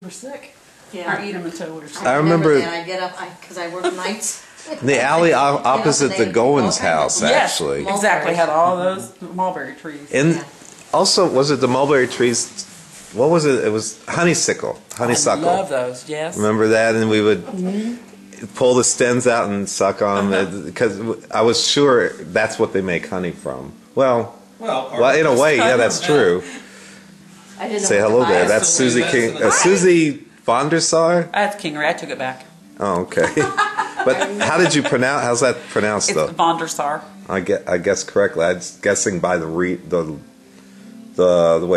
we're sick. Yeah. Or eat them until we're sick. I remember that. I get up because I work nights. the alley opposite the Goins house, Yes, actually. exactly. Had all those mulberry trees. And also, was it the mulberry trees? What was it? It was honeysuckle. Honeysuckle. I love those, yes. Remember that? And we would pull the stems out and suck on them because I was sure that's what they make honey from. Well, in a way, yeah, that's true. I didn't Say know hello there. I That's Susie King. Susie von der Sar? That's Kingery. I took it back. Oh, okay. But how did you pronounce? How's that pronounced It's though? von der Sar. I guess correctly. I'm guessing by the way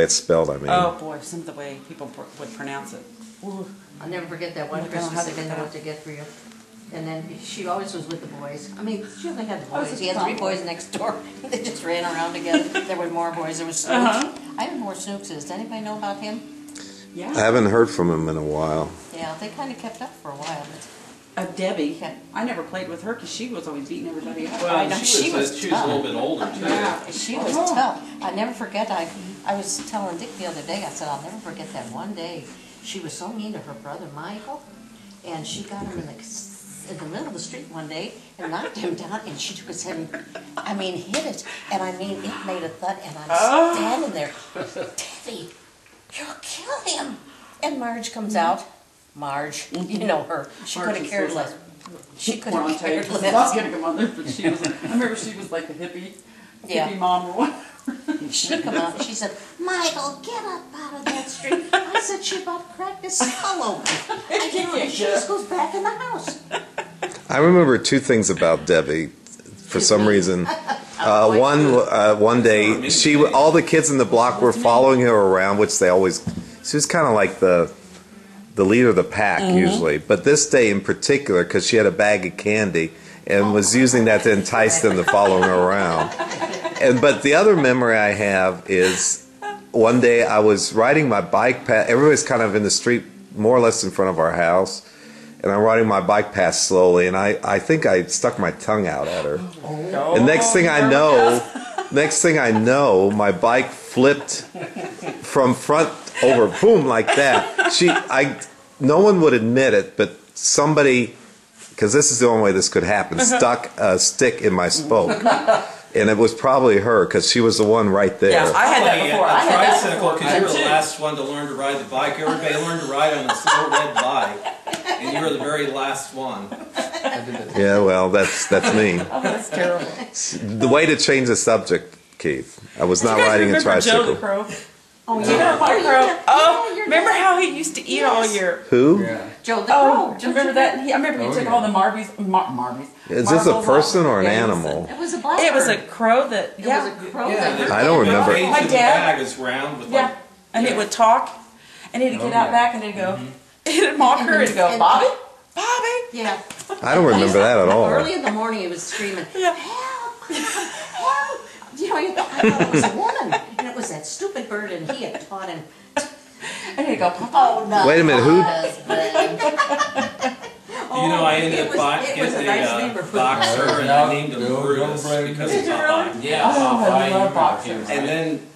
it's spelled. I mean. Oh boy, some of the way people would pronounce it. Ooh. I'll never forget that one I don't know how Christmas to I didn't get know that. what to get for you. And then she always was with the boys. I mean, she only had the Oh, boys. it's He had a 3 tomboy. boys next door. They just ran around together. There were more boys. There was Snooks. I don't know where Snooks is. Does anybody know about him? Yeah. I haven't heard from him in a while. Yeah, they kind of kept up for a while. But Debbie. Okay. I never played with her because she was always beating everybody up. I know, Well, she was a tough. little bit older too. Yeah. She was tough. I never forget. I was telling Dick the other day. I said I'll never forget that one day. She was so mean to her brother Michael, and she got him in the middle of the street one day and knocked him down. And she took his head and hit it. And I mean, it made a thud. And I'm standing there, Debbie, you'll kill him. And Marge comes out. Marge, you know her. She could have cared less. She could have cared I'm not less. getting them on there, but she was. I remember she was like a hippie Yeah. mom or what. She come out and she said, Michael, get up out of that street. I said, she about cracked his skull open. I get on and she just goes back in the house. I remember 2 things about Debbie. For some reason, one day all the kids in the block were following her around, which they always. She was kind of like the leader of the pack usually, but this day in particular, because she had a bag of candy and was using that to entice them to follow her around. But the other memory I have is one day I was riding my bike past. Everybody's kind of in the street, more or less in front of our house. And I'm riding my bike past slowly, and I think I stuck my tongue out at her. And next thing I know, my bike flipped from front over, boom, like that. No one would admit it, but somebody, because this is the only way this could happen, stuck a stick in my spoke. And it was probably her, because she was the one right there. Yeah, I had that before. I had that before. Because you were the last one to learn to ride the bike. Everybody learned to ride on this little red bike, and you were the very last one. Yeah, well, that's me. Oh, that's terrible. The way to change the subject, Keith. I was not riding a Joe the tricycle. Crow? Oh, You know Crow? Oh, remember how he used to eat all your... Who? Joe the Oh, Crow. do you remember that? I remember he took all the Marbies. Is this a marbles person off. or an Yeah, animal? It was a blackbird. It was a crow that... It was a crow that... I don't remember. The cage My in the dad- bag is round with Yeah, like, and it would talk, and it'd get out back, and it'd go... It'd mock her, and it'd go, Bobby? Bobby? Yeah. I don't remember that at all. Early in the morning, he was screaming, Yeah. help, help. You know, I thought it was a woman. And it was that stupid bird, and he had taught him. And he'd go, Oh, no. Wait a minute, who? you know, I ended up It was a nice getting a neighborhood. boxer, and I named him Brutus because of Popeye. oh, I love boxers. And then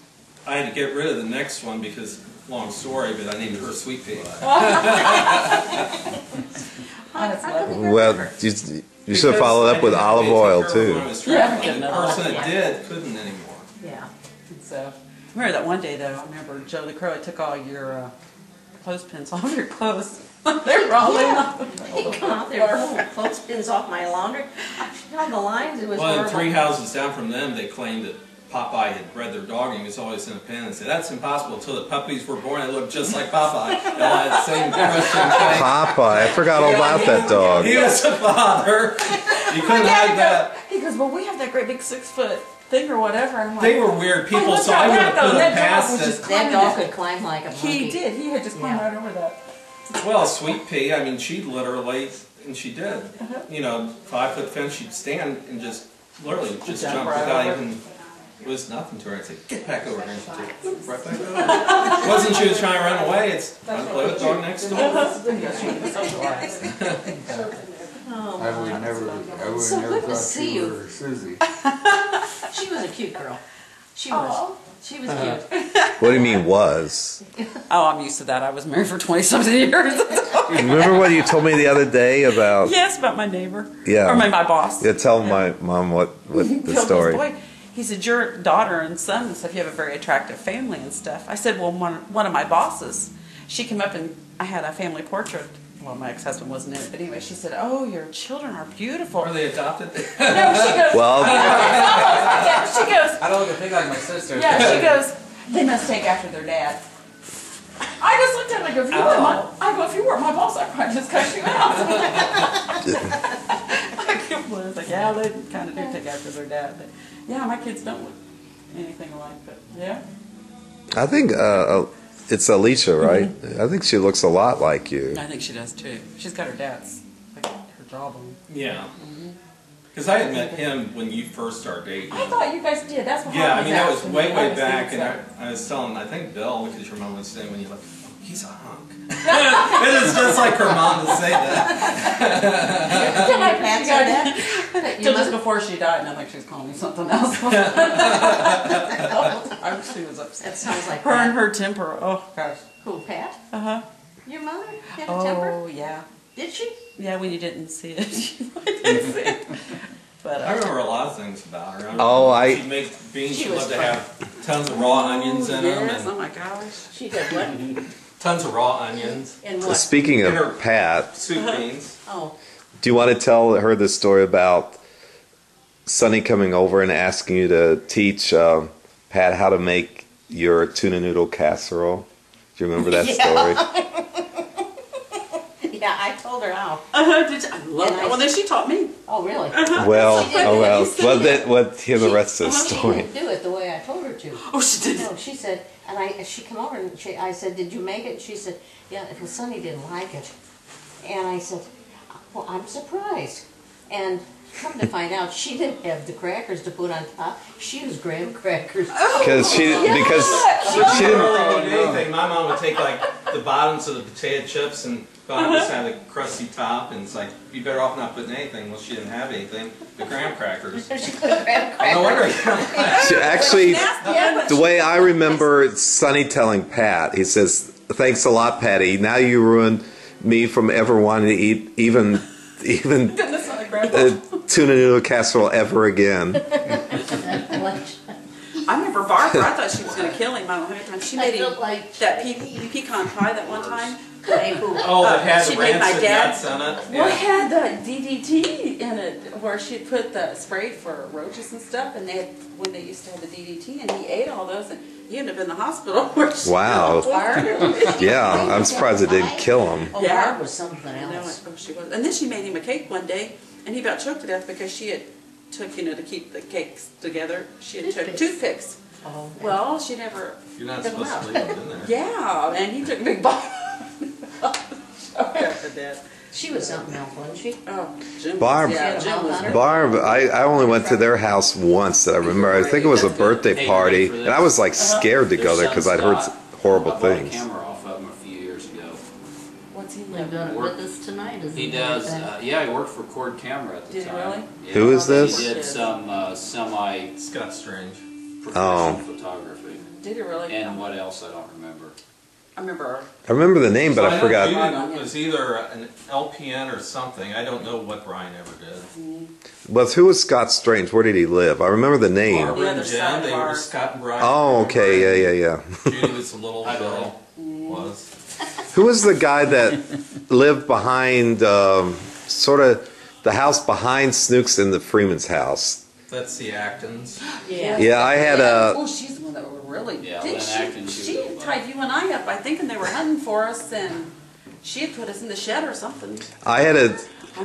I had to get rid of the next one because, long story, but I named her Sweet Pea. Well, you should have followed up with olive oil, too. Yeah. And the person that did couldn't anymore. Yeah. So, I remember that one day, though, I remember Joe the Crow took all your clothespins off your clothes. They were all laying off. He come out there pulling clothespins off my laundry. On the lines, it was Well, horrible. 3 houses down from them, they claimed that Popeye had bred their dog, and he was always in a pen, and said, that's impossible. Until the puppies were born, they looked just like Popeye. They all had the same Christian face. Popeye. I forgot all about that dog. He was a father. You couldn't hide that. He goes, well, we have that great big 6-foot thing or whatever. I'm like, They were weird people, Wait, so I would have what's put that, them though? That dog past was it. just That dog could climb like a monkey. He did. He had just climbed right over that. Well, Sweet Pea, I mean, she literally, and she did. You know, 5-foot fence, she'd stand and just literally just Jump jump right without over. even. It was nothing to her. I'd say, get back over here. And she'd take right back over. It wasn't she was trying to run away, it's trying to play with the dog next door. Oh, I would never So never good to thought see you you. were Susie. she was a cute girl. She was. She was cute. What do you mean was? Oh, I'm used to that. I was married for 20-something years. Remember what you told me the other day about? Yes, about my neighbor. Yeah. Or my boss. Yeah, tell my mom what the Phil story. goes, boy, he said, your daughter and son and stuff, you have a very attractive family and stuff. I said, well, one of my bosses, she came up and I had a family portrait. Well, my ex-husband wasn't in it, but anyway, she said, oh, your children are beautiful. Are they adopted? No, she goes, Well, yeah, she goes, I don't look a thing like my sister. yeah, she goes, they must take after their dad. I just looked at her and I go, if you weren't my boss, I'd probably just cut you out. I was like, yeah, they kind of do take after their dad. But yeah, my kids don't look anything alike, but yeah. I think it's Alicia, right? I think she looks a lot like you. I think she does too. She's got her dad's, like, her jawbone. Yeah. Because I had met him when you first started dating. I thought you guys did. That's what Yeah, I Harlan mean, that was asking way, me. way was back, thinking and so. I was telling, I think Bill, because your mom was saying when you're like, oh, he's a hunk. It is just like her mom to say that. Till I That's got her dad. Till just before she died, and I think she was calling me something else. She was upset. That sounds like Her and Pat. her temper. Oh gosh. Who, Pat? Uh-huh. Your mother had a temper? Oh yeah. Did she? Yeah, when you didn't see it, I didn't see it. But I remember a lot of things about her. She'd make beans, She she was loved to fun. have tons of raw onions in them, yes. Oh and my gosh. She did what? tons of raw onions, And what? Speaking In her- of Pat, soup beans. Oh, do you want to tell her the story about Sonny coming over and asking you to teach Pat how to make your tuna noodle casserole? Do you remember that story? yeah, I told her how. Did you? I love And that. I- Well, then she taught me. Oh, really? Well, She did. oh well. You said Well, that. what? Hear the rest of the She story. didn't do it the way I told her to. Oh, she did. No, she said, and she came over and I said, did you make it? She said, yeah, well, Sonny didn't like it. And I said, well, I'm surprised. And come to find out, she didn't have the crackers to put on top. She used graham crackers. Because she didn't. Really do anything. My mom would take like the bottoms of the potato chips and just have the crusty top, and it's like, you better off not putting anything. Well, she didn't have anything. The graham crackers. She put graham No crackers. wonder. She actually, Yeah, the way I remember Sonny telling Pat, he says, "Thanks a lot, Patty. Now you ruined me from ever wanting to eat even Goodness, not a grandpa. tuna noodle casserole ever again." I remember Barbara. I thought she was going to kill him. I don't know how many times she made him felt like that pecan pie that one time. Oh, that had She the made my rancid dad- nuts in it. Well, it Yeah. had the DDT in it, where she put the spray for roaches and stuff, and they had, when they used to have the DDT, and he ate all those, and he ended up in the hospital. Wow. Barb? Yeah, I'm surprised it didn't kill him. Oh, Yeah. Barb was something I know else. it. Oh, she was. And then she made him a cake one day, and he about choked to death because she had took, to keep the cakes together, she had took toothpicks. Oh, Well, she never. You're not took 'em supposed to out. leave it in there. Yeah, and he took a big bite. Choked after death. she was something else, wasn't she? Oh, Jim. Barb- Yeah, Jim was. Barb, I only went to their house once that I remember. I think it was a birthday party, and I was like scared to go there because I'd heard horrible I bought a things. camera off of him a few years ago. What's he They're live? doing it with us tonight, isn't He does, yeah, he worked for Cord Camera at the Did he time. really? Yeah. Who is this? He did some semi-professional Scott Strange. photography. Did he really? And what else, I don't remember. I remember. I remember the name, but So I know forgot. Judy was either an LPN or something. I don't know what Brian ever did. But who was Scott Strange? Where did he live? I remember the name. Barbara The and other Jen, side they of were our- Scott and Brian. Oh, okay, yeah. Judy was the little Hi, girl. Was. Who was the guy that lived behind, sort of, the house behind Snooks in the Freeman's house? That's the Actons. Yeah. Yeah, I had a. Oh, she's the one that were really. Yeah, Didn't Lynn Atkins, she she was tied you and I up, I think, and they were hunting for us, and she had put us in the shed or something. I had a.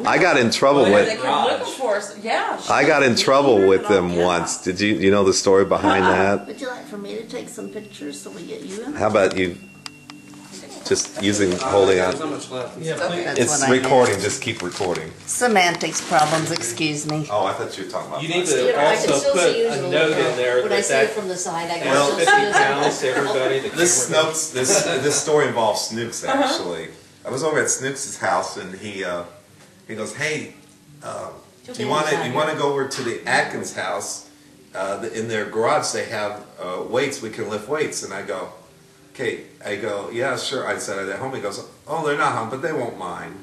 I got in trouble Well, They with. kept Garage. looking for us. Yeah. she I got in was trouble mean with and all, them yeah. once. Did you know the story behind that? Would you like for me to take some pictures so we get you in? How about you just holding There's not on? much left. Yeah, please. That's It's what I recording, just keep recording. Semantics problems, excuse me. Oh, I thought you were talking about. You need Yeah, to I can also still put see you a note in there When I that see it that from the side, I can Well, still 50 see it. pounds to everybody. The This camera- Snooks, this story involves Snooks actually. I was over at Snooks' house and he goes, "Hey, you want to go over to the Atkins house in their garage they have weights. We can lift weights, and I go, okay. I go, yeah, sure. I said at home. He goes, oh, they're not home, but they won't mind.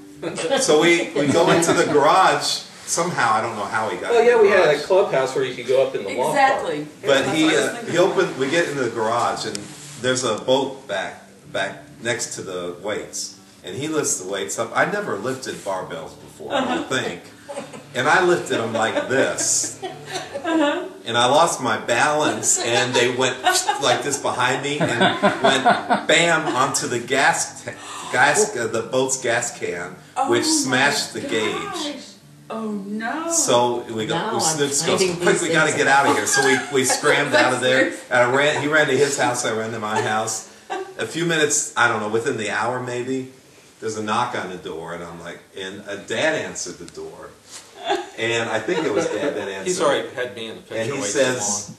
So we go into the garage. Somehow, I don't know how he got. Oh in yeah, the we had a garage. clubhouse where you could go up in the loft part. Exactly. But That's he what I was thinking. he opened. We get into the garage, and there's a boat back next to the weights, and he lifts the weights up. I never lifted barbells before, I don't think, and I lifted them like this, and I lost my balance, and they went like this behind me, and went bam onto the the boat's gas can, which smashed the gauge. Oh no! So we go. Now I'm Snooks goes, finding quick! these We got to things. get out of here. So we scrammed out of there. And he ran to his house. I ran to my house. A few minutes, I don't know, within the hour maybe, there's a knock on the door, and I'm like, and Dad answered the door, and I think it was Dad that answered. He's already had me in the picture And he way says,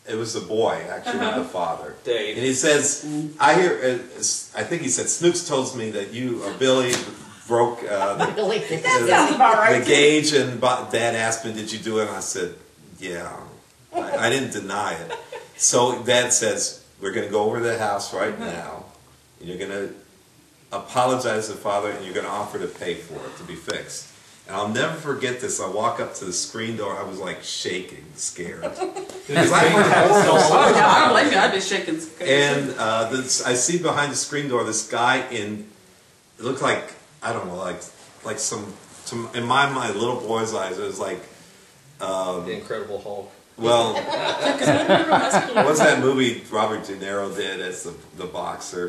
it was the boy, actually, not the father. Dave. And he says, I hear, I think he said, Snooks told me that you or Billy broke the gauge, and Dad asked me, did you do it? And I said, yeah. I didn't deny it. So Dad says, we're going to go over to the house right now, and you're going to apologize to Father, and you're going to offer to pay for it to be fixed. And I'll never forget this. I walk up to the screen door. I was like shaking, scared. Because I heard Oh yeah, I don't blame you. I'd be shaking. and I see behind the screen door this guy it looked like, I don't know, like some in my mind, little boy's eyes, it was like, The Incredible Hulk. well, what's that movie Robert De Niro did as the boxer?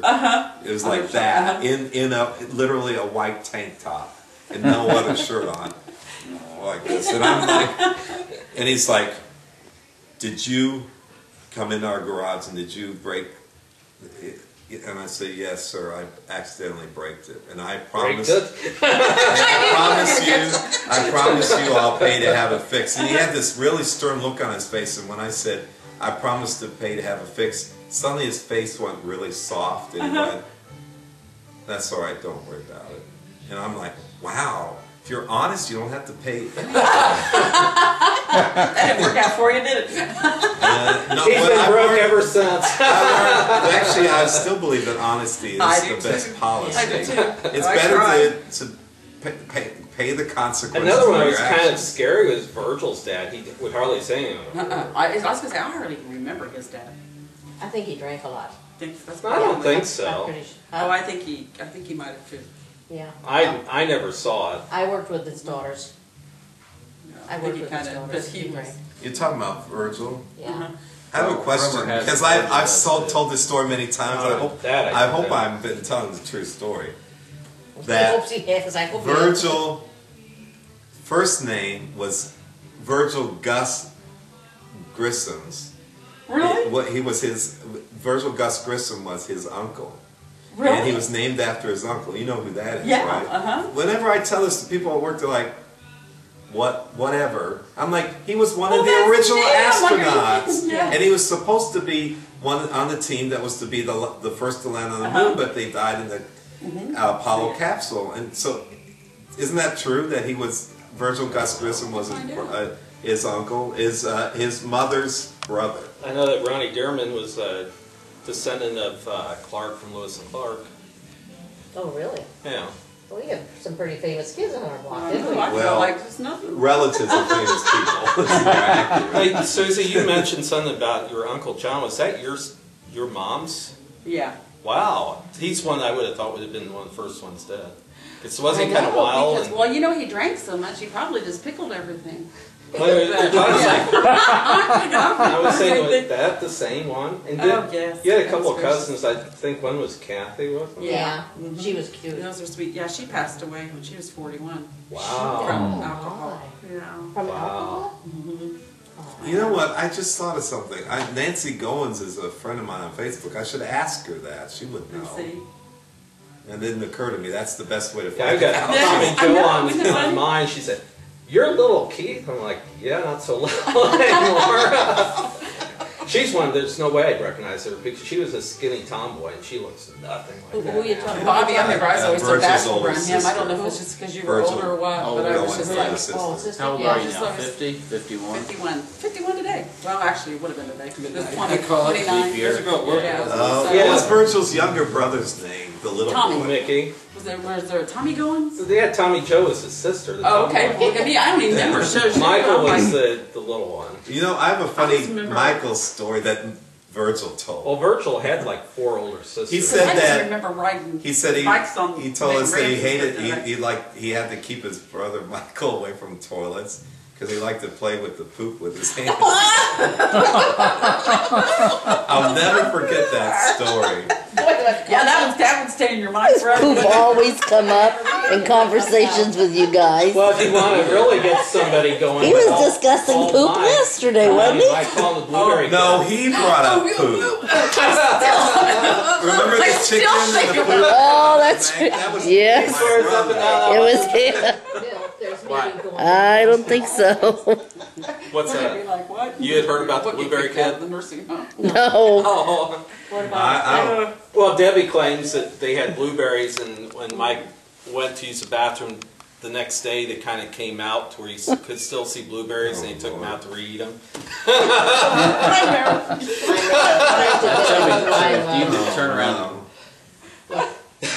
It was like that, in literally a white tank top and no other shirt on, like this. And I'm like, and he's like, did you come into our garage and did you break it? And I say, yes, sir, I accidentally braked it. And I promise, I promise you I'll pay to have it fixed. And he had this really stern look on his face, and when I said, I promise to pay to have it fixed, suddenly his face went really soft, and he went, that's all right, don't worry about it. And I'm like, wow, if you're honest, you don't have to pay anything. That didn't work out for you, did it? No, He's but been I broke learned- ever since. Actually, I still believe that honesty I is do the too. best policy. I do too. It's I better try. to pay the consequences. Another one of that was your kind of actions. scary was Virgil's dad. He would hardly say anything. I was gonna say I hardly remember his dad. I think he drank a lot. That's I don't think I'm so. pretty sure. Oh, I think he might have too. Yeah. I never saw it. I worked with his daughters. I think worked he with his kinda, but daughters. he was. drank. You're talking about Virgil? Yeah. I have a question Rumor has because it Virgil I've does told this story many times. I hope That I can tell. I've been telling the true story. I That hope he has. I hope he has. Virgil, first name was Virgil Gus Grissom's. Really? He was his Virgil Gus Grissom was his uncle. Really? And he was named after his uncle. You know who that is, Yeah, right? uh-huh. Whenever I tell this to people at work, they're like, whatever. I'm like, he was one Oh, of the that's original neat. I'm like, are you astronauts. kidding? Yeah. And he was supposed to be one on the team that was to be the first to land on the moon, but they died in the Apollo capsule. And so, isn't that true that he was, Virgil Gus Grissom was his uncle, his mother's brother? I know that Ronnie Dearman was a descendant of Clark from Lewis and Clark. Oh, really? Yeah. Well, we have some pretty famous kids on our block, I didn't we? know, I feel Well, like there's nothing. Relatives of famous people. Accurate. Hey, Susie, you mentioned something about your Uncle John. Was that your mom's? Yeah. Wow. He's one I would have thought would have been one of the first ones dead. Because wasn't he I kind of know, wild? because, And, well, you know, he drank so much, he probably just pickled everything. well, you're talking I was saying, was Yeah. that the same one? And Oh, yes. You had a couple of That's cousins. I think one was Kathy, wasn't it? Yeah. Mhm. She was cute. Those are sweet. Yeah, she passed away when she was 41 Wow. from Oh, alcohol. my. Yeah. From Wow. alcohol? Mm-hmm. You know what? I just thought of something. Nancy Goins is a friend of mine on Facebook. I should ask her that. She would know. See? And it didn't occur to me. That's the best way to Yeah, I find got out. Tommy I Joe know, on isn't it funny? mine. She said, "You're little Keith." I'm like, "Yeah, not so little anymore." She's one. There's no way I'd recognize her because she was a skinny tomboy and she looks nothing like that. Who you talking Bobby, about? I remember I was always so Virgil's bashful older around him. I don't sister. know if it's just because you were Virgil. older or what, Oh, but I Virgil was just went like, to sister. Oh, sister. How old Yeah, are you just now? like- 50? 51? 51. 51 today. Well, actually, it would have been today. It was 20, I call it 29. leap year. Yeah. Oh, Yeah. what was Virgil's younger brother's name? The little Tommy. boy. Mickey. Was there a Tommy going? So they had Tommy Joe as his sister. The Oh, okay. tomboy. Well, look at me. I don't even remember shows. Michael I'm was like, the little one. You know, I have a funny just remember- Michael story that Virgil told. Well, Virgil had like 4 older sisters. He I said just that- remember riding He said bikes on he told us that he Ramsey's hated birthday. he had to keep his brother Michael away from toilets because he liked to play with the poop with his hands. I'll never forget that story. Yeah, that would stay in your mind forever. Poop always come up in conversations with you guys. Well, if you want to really get somebody going, He was all- discussing all poop mine, yesterday, wasn't you he? might call the blueberry No, kid. he brought up poop. Remember the I still chicken and think the about poop? Oh, that's Man, that was He yes. swears up and down. It was him. There's Why? maybe going. I don't think so. What's They're gonna be that? like, what? You had heard about the What, you blueberry kicked out kid? of the nursing home? No. Oh. What about? I don't. Well, Debbie claims that they had blueberries, and when Mike went to use the bathroom the next day, they kind of came out to where he could still see blueberries, and he took them out to re-eat them. Do you turn around and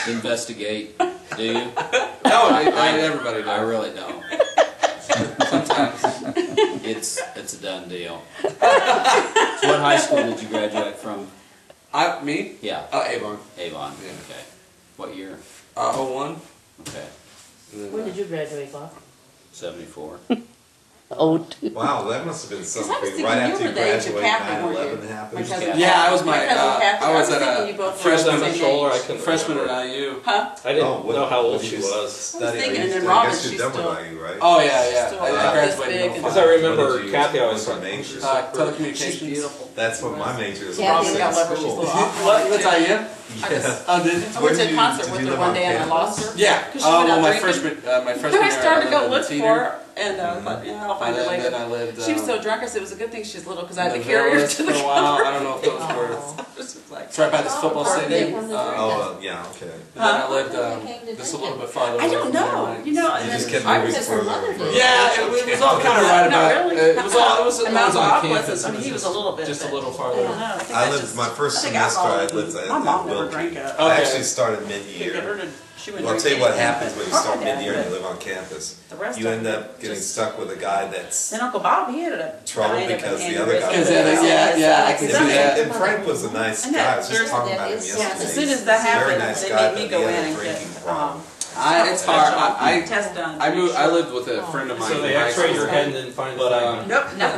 investigate? Do you? No, everybody I does. really don't. Sometimes. It's a done deal. So what high school did you graduate from? Me? Yeah, Avon. Avon. Yeah. Okay. What year? 01. Okay. And then, When did you graduate, Bob? 74. Oh, Wow, that must have been Because I was something thinking right you after were you the age of graduated. Kathy, weren't 9/11 you? happened. My cousin Yeah, I was My cousin Kathy. I was at thinking a you both were freshman the at same Shoulder, I age. couldn't freshman remember. at IU. Huh? I didn't Oh, what- know how old what she you was. Study. thinking, and then I Robin, guess you're she's done still- with IU, right? Oh yeah. Still I this graduated big in and- Because I 05. remember What did you- Kathy what always was your like, major? she's Telecommunications. Beautiful. That's what my major is. Yeah, I I was think in I love her. She's a school. little awkward. What? That's IU? I just- Oh, did you? I Where went to did a you- concert did with you her live one on day and I campus? lost her. Yeah. 'Cause she went Well, out my drinking. freshman Then I year, started to go lived in look Cedar. for her, and I thought, yeah, I'll find her later. Then I lived. She was so drunk, I said it was a good thing she's little because I had to in the carry her Villas to the for a while. I car. don't know if those were. This was like, It's right by this football Oh, stadium. yeah. Oh, yeah, okay. Then I lived just a little bit farther. I away don't from know, there. you know. And You then just kept I moving was further. mother and did. further. Yeah, it was all kind of right No, about. really? It was all. It was And on Mount campus. I mean, he was a little bit, just a but- little I farther. don't know. I think I I lived just- my first I think semester. I alcohol- lived at My mom never Wilkie. drank up. I Okay. actually started Could get her mid-year. to- she wouldn't Well, I'll tell drink you what anything. happens when you Or start my dad, mid-year and but you live on campus. The rest You of end them up getting just- stuck with a guy that's. Then Uncle Bob, he ended up Trouble dying of because an the other guy- aneurysm. Because yeah, I can see that. And Frank was a nice And guy. I that was just talking about him seriously, yesterday. As soon as that He's a very happened, nice they guy, made me but go he in had a and drinking get problem. It's hard. I test done. I moved. I lived with a friend of mine. So they in high x-rayed school. your head and didn't find But, the Nope, no.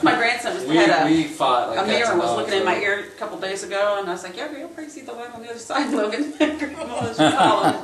My grandson was, We had we fought like a cats mirror and was dogs, looking in my so- ear a couple days ago, and I was like, "Yeah, you'll probably see the light on the other side, Logan." Grandma was following.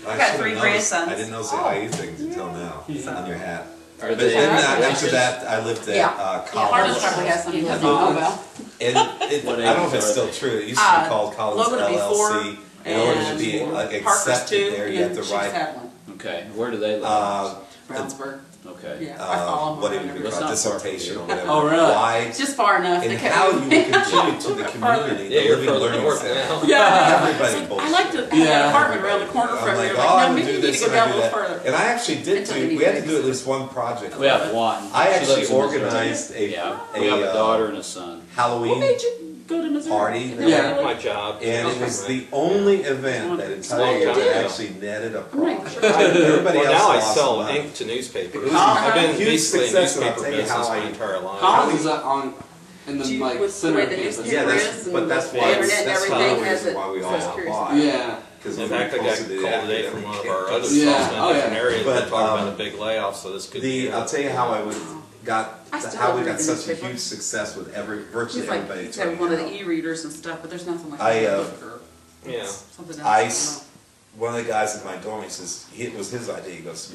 I got should've 3 noticed- grandsons. I didn't notice the IU things until now on your hat. Are But they? then after that, I lived at Yeah. college. Harlan probably has some he doesn't know about. And I don't know if it's still true. It used to be called College Logan would be 4, LLC. In order to and be like, Parker's accepted 2, there, you have and to she's write had one. Okay. Where do they live? Brownsburg. Okay. Yeah, I follow them what do around you everywhere. call it, That's not far from dissertation you. or whatever. Oh, really? Why It's just far enough and to how you would contribute to the community, Yeah, the you're living further learning north center. now. Yeah, Everybody I bullshit. like to have Yeah. an apartment around the corner I'm from like, here. oh, Like, I'm no, gonna maybe do you need this to go and I down a do little that. further. And I actually did Until do, he we had to breaks. do at least one project. We have one. I She actually lives in Missouri. organized Yeah. We have a daughter and a son. What Halloween made you go to Missouri? party. Yeah. Really? My job. and it was the only event that entire year Oh, that yeah. actually netted a Right. profit. Everybody Well, else now I lost sell money. ink to newspapers. was I've been huge basically in success, and I'll newspaper tell you business how my I- entire life. College is on in the Do you- like with the center way of the campus. newspaper Yeah, is that's, and but that's the why, internet and that's everything the has reason it. why we So all it's curious. applied. Yeah. Because In fact, I got called today from one of our other Yeah. salesmen Oh, in yeah. different areas But, that talking about a big layoff, so this could be. I'll tell you how I I still how we read got the such a newspaper. huge success with virtually He's like, everybody. he's had one of the e-readers and stuff, but there's nothing like I, a uh, book or Yeah. something else. I don't s- know. One of the guys in my dorm, he says, it was his idea. He goes,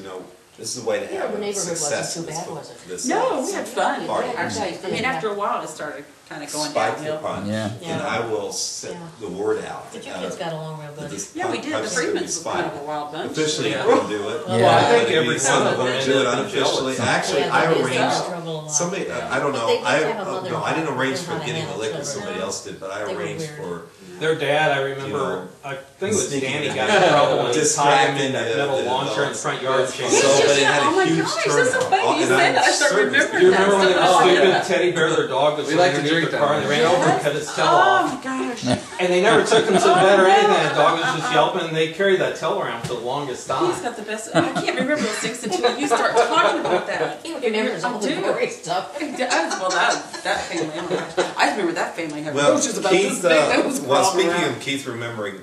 this is the way to Yeah, have the neighborhood wasn't success. too with bad, was it? this, No, we had fun. Party. Actually, I mean, after a while, it started kind of going spike the downhill. punch, Yeah. and I will set the word out. But your kids got along real that good. this Yeah, we did. The punch is gonna be Freedmans was kind of a spiked. wild bunch. Officially, Yeah. I can do it. Yeah. Well, I think But every some one of of them them do it ended up unofficially. jealous. Actually, Yeah, I the kids got in arranged. trouble a lot. Somebody, I don't But know. they did I have a mother no, I didn't who arrange knew for how to getting the handle liquor. children. Somebody else did, but I They were arranged weird. for. Their dad, I remember, You know, I think it was sneaking Danny in got there. in trouble and tied him Distracting in that the- metal the launcher in the adults. front yard. So, chasing Yes, but yes, it yeah. had Oh a my huge gosh, that's so turnout. funny. You And said I'm that. I start certain- remembering You that. remember when So that much. stupid teddy bear, their dog was We like to underneath drink their that car and they ran over and cut his tail Oh off. my gosh. And they never took him to the vet or anything. The dog was just yelping and they carried that tail around for the longest He's time. got the best. I can't remember those things until you start talking about that. He remembers all the I do. gory stuff. Well, that family. Oh my gosh. I remember that family having Well, roaches about this Keith, big. That was well, crawling speaking around. of Keith remembering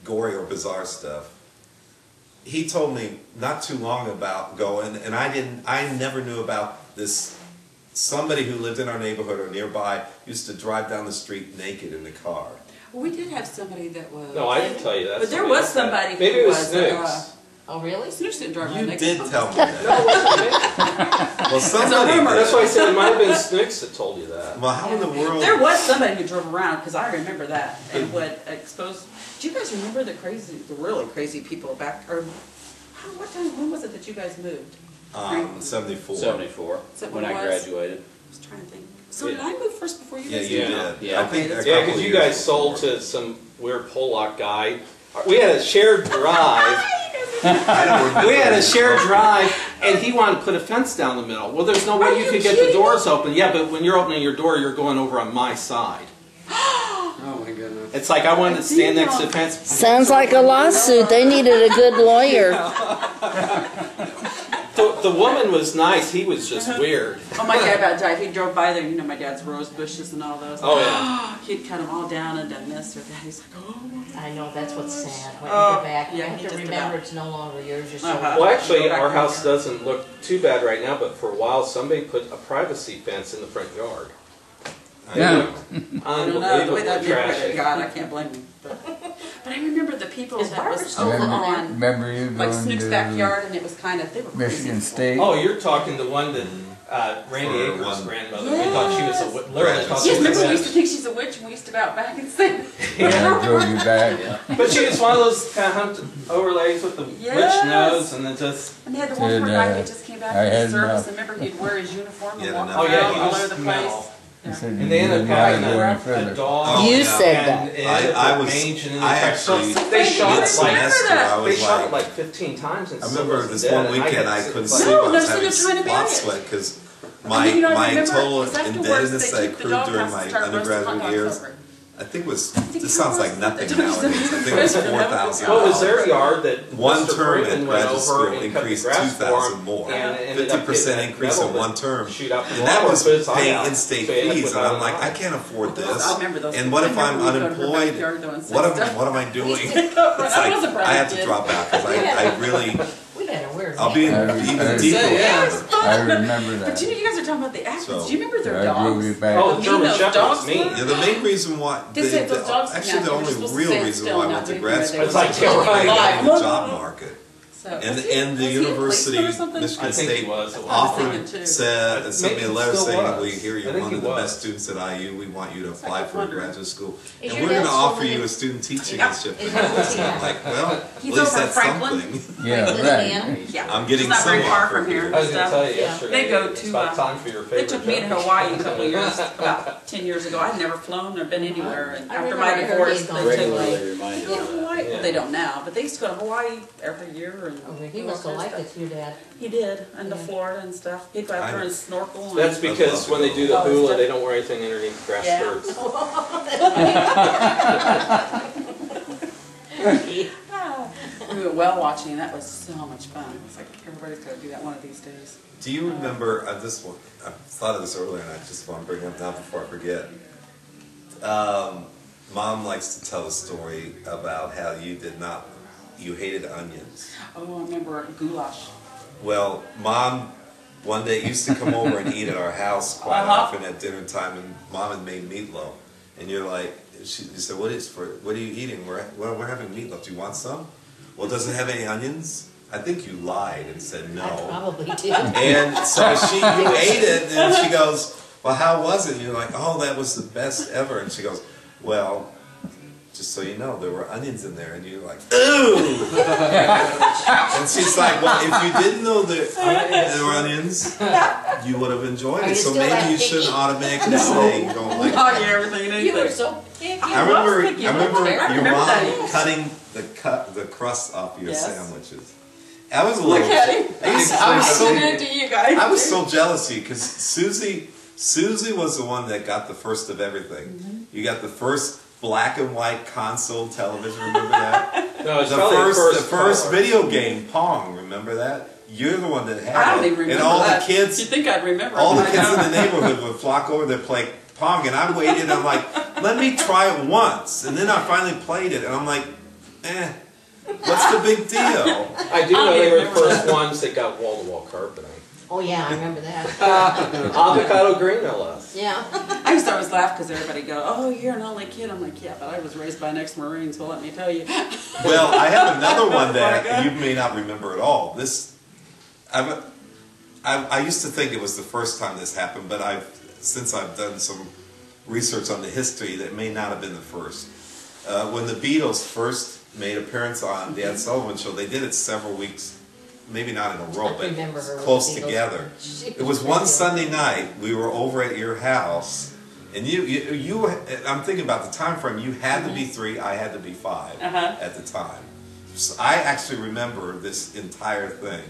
gory or bizarre stuff, he told me not too long about going, and I never knew about this. Somebody who lived in our neighborhood or nearby used to drive down the street naked in the car. Well, we did have somebody that was. No, I didn't tell you that. But there was somebody who Maybe it was was. Snooks. Oh, really? Snooks didn't drive You around naked. did tell me that. Well, somebody rumor. did. That's why I said it might have been Snooks that told you that. Well, how in the world? There was somebody who drove around because I remember that and would expose. Do you guys remember the really crazy people back? Or what time? When was it that you guys moved? 74. 74, Is that when what I it was? graduated. I was trying to think. So did I move first before you Yeah, guys? you did? did. Yeah. I think Okay, a that's Yeah, couple because you years guys sold before. to some weird Polak guy. We had a shared drive. I don't remember. We had a shared drive, and he wanted to put a fence down the middle. Well, there's no way you could get the doors open. Yeah, but when you're opening your door, you're going over on my side. Oh my goodness. It's like I wanted to stand next to the fence. Sounds like a lawsuit. They needed a good lawyer. The woman was nice. He was just weird. Oh, my dad about died. He drove by there. You know, my dad's rose bushes and all those. Oh, yeah. He'd cut them all down and done this or that. He's like, oh. I know, that's what's sad. When you Oh, go back, you yeah, have he to just remember about- it's no longer yours. You're so Uh-huh. Well, actually, Go back our in house there. doesn't look too bad right now, but for a while, somebody put a privacy fence in the front yard. Yeah. I don't know. The way Unbelievably that neighborhood trashy. God, I can't blame him. But I remember the people Is that Barbara was still over living there? on Remember you like going Snook's to backyard, and it was kind of they were crazy Michigan people. State? Oh, you're talking the one that Randy For Akers' one- grandmother. We thought she was a literally Graduate thought Yes, she was remember a we used to witch. think she's a witch, and we used to go out back and say, I drove you back. But she was one of those kind of humped overlays with the witch Yes. nose, and then just and they had the one Did, poor guy who just came back I from the had service. enough. And remember, he'd wear his uniform Yeah, and walk enough. oh yeah, around he all was over the smell. place. He said And they ended up having going a further. dog. Oh, You yeah. said And that. it ended up I with was. mange, and then I they actually. they shot it like Mid-semester, I they was shot like. it like 15 times. And I still remember wasn't this dead, one and weekend I got couldn't sick. sleep. No, I was no, so having they're trying to spot bury it. sweat because And then, you know, I my remember, total because afterwards indebtedness they I took the accrued dog during house my and started roasting hot undergraduate dogs years, over it. I think was. think This how sounds much like nothing the dogs nowadays. I think it was $4,000. Well, it was their yard that One Mr. term Freeman at went graduate over school and cut the increased grass for 2,000 him, more. and ended up 50% getting increase metal in one that term. shoot up And that was put his eye paying out. in-state So he ended up fees, with and I'm one like, eye. I can't afford this. I remember those. And what if I'm I remember we go to her unemployed? backyard doing some What stuff. am I doing? It's I was a like brat I have to kid. drop out because I really. We had a weird I'll be neighborhood. even deeper. Yeah. with it. I remember But you know, that. you guys are talking about the actors. So, Do you remember their I drove dogs? you back. Oh, I the mean, German those Shepherd dogs was mean. were- Yeah, the main reason why, They said those dogs actually the now, only you're supposed to real stand reason still, why I not went to moving grad where school they was were. to It's get like, right yeah, in the right. job market. So, And was he the a University, policeman or something? Michigan I think he State was at one I was offered, thinking too. sent me a Maybe letter still saying, was. we hear I you're think one he of the was. best students at IU, we want you to apply I was for wondering. graduate school. Is And your we're dad gonna still offer you living- a student teaching Yeah. ship. Is I'm your dad- like, well, at He's least over in that's Franklin. something. Yeah, Indiana? right. Yeah, I'm getting it's not very some far offer from here. here. I was going to tell you Yeah. yesterday. They go it's to, about time for your They favorite took me to joke. Hawaii a couple of years, about 10 years ago. I'd never flown or been anywhere. And I after remember my I heard divorce, he'd they gone took to me. Regularly reminded Yeah, of that. Hawaii. Yeah. Well, they don't now, but they used to go to Hawaii every year. And Okay, he do must have all kinds liked of it to your dad. stuff. He did, and to Yeah. Florida and stuff. He'd go out there and snorkel. And That's because when they do the Oh, it's hula, just- they don't wear anything underneath grass Yeah. skirts. we went whale watching, and that was so much fun. It's like everybody's got to do that one of these days. Do you remember, I thought of this earlier and I just want to bring it up now before I forget. Mom likes to tell a story about how you hated onions. Oh, I remember goulash. Well, Mom one day used to come over and eat at our house quite Uh-huh. often at dinner time, and Mom had made meatloaf. And you're like, you said, what are you eating? We're having meatloaf. Do you want some? Well, does it have any onions? I think you lied and said I no. probably did. And so you ate it, and she goes, well, how was it? And you're like, oh, that was the best ever. And she goes, well, just so you know, there were onions in there. And you're like, ooh! And she's like, well, if you didn't know there were onions, you would have enjoyed Are it. you So still maybe that you picky? shouldn't automatically say you don't like Oh, it. yeah, everything and You were anything. so picky. I remember picky. I your remember mom that. cutting the crust off your Yes. sandwiches. I was a Look little. at him. I was so. I'm it to you guys. I was so jealous of you because Susie was the one that got the first of everything. Mm-hmm. You got the first black and white console television. Remember that? No, it's the probably first color. video game, Pong. Remember that? You're the one that had I don't it. even remember And all that. the kids, You think I'd remember? all the it, kids I in know. the neighborhood would flock over to play Pong, and I waited. I'm like, let me try it once, and then I finally played it, and I'm like, what's the big deal? I do know I they were the remember first that. ones that got wall-to-wall carpeting. Oh, yeah, I remember that. Avocado green, no less. Yeah. I used to always laugh because everybody go, "Oh, you're an only kid." I'm like, "Yeah, but I was raised by an ex-Marine, so let me tell you." Well, I have another one that God. you may not remember at all. I used to think it was the first time this happened, but since I've done some research on the history, that may not have been the first. When the Beatles first made appearance on the Ed Sullivan Show, they did it several weeks, maybe not in a row, I but remember her with close the Beatles. together. She It was was one really Sunday night. We were over at your house, and you. I'm thinking about the time frame. You had to be 3. I had to be 5 at the time. So I actually remember this entire thing.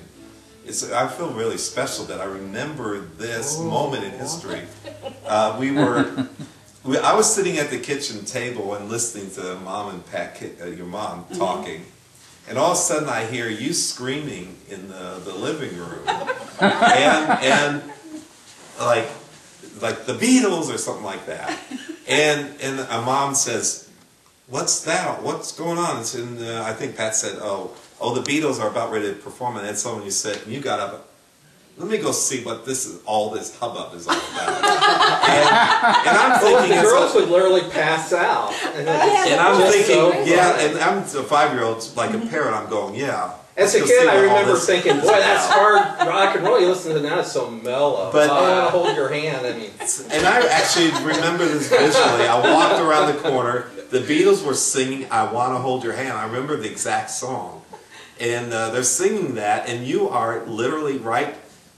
I feel really special that I remember this moment in history. I was sitting at the kitchen table and listening to Mom and Pat, your mom, talking. And all of a sudden I hear you screaming in the living room. and like the Beatles or something like that. And a mom says, "What's that? What's going on?" And I think Pat said, oh, the Beatles are about ready to perform. And then someone you said, and you got up, let me go see what all this hubbub is all about. and I'm thinking, The girls would literally pass out. And I'm just thinking, so yeah, funny. and I'm a 5-year-old, like a parrot. I'm going, yeah. As a let's go kid, see I what all remember this thinking, is boy, that's about." hard rock and roll. You listen to that, it's so mellow. But, I want to hold your hand. I mean, And I actually remember this visually. I walked around the corner. The Beatles were singing "I Want to Hold Your Hand." I remember the exact song, and they're singing that, and you are literally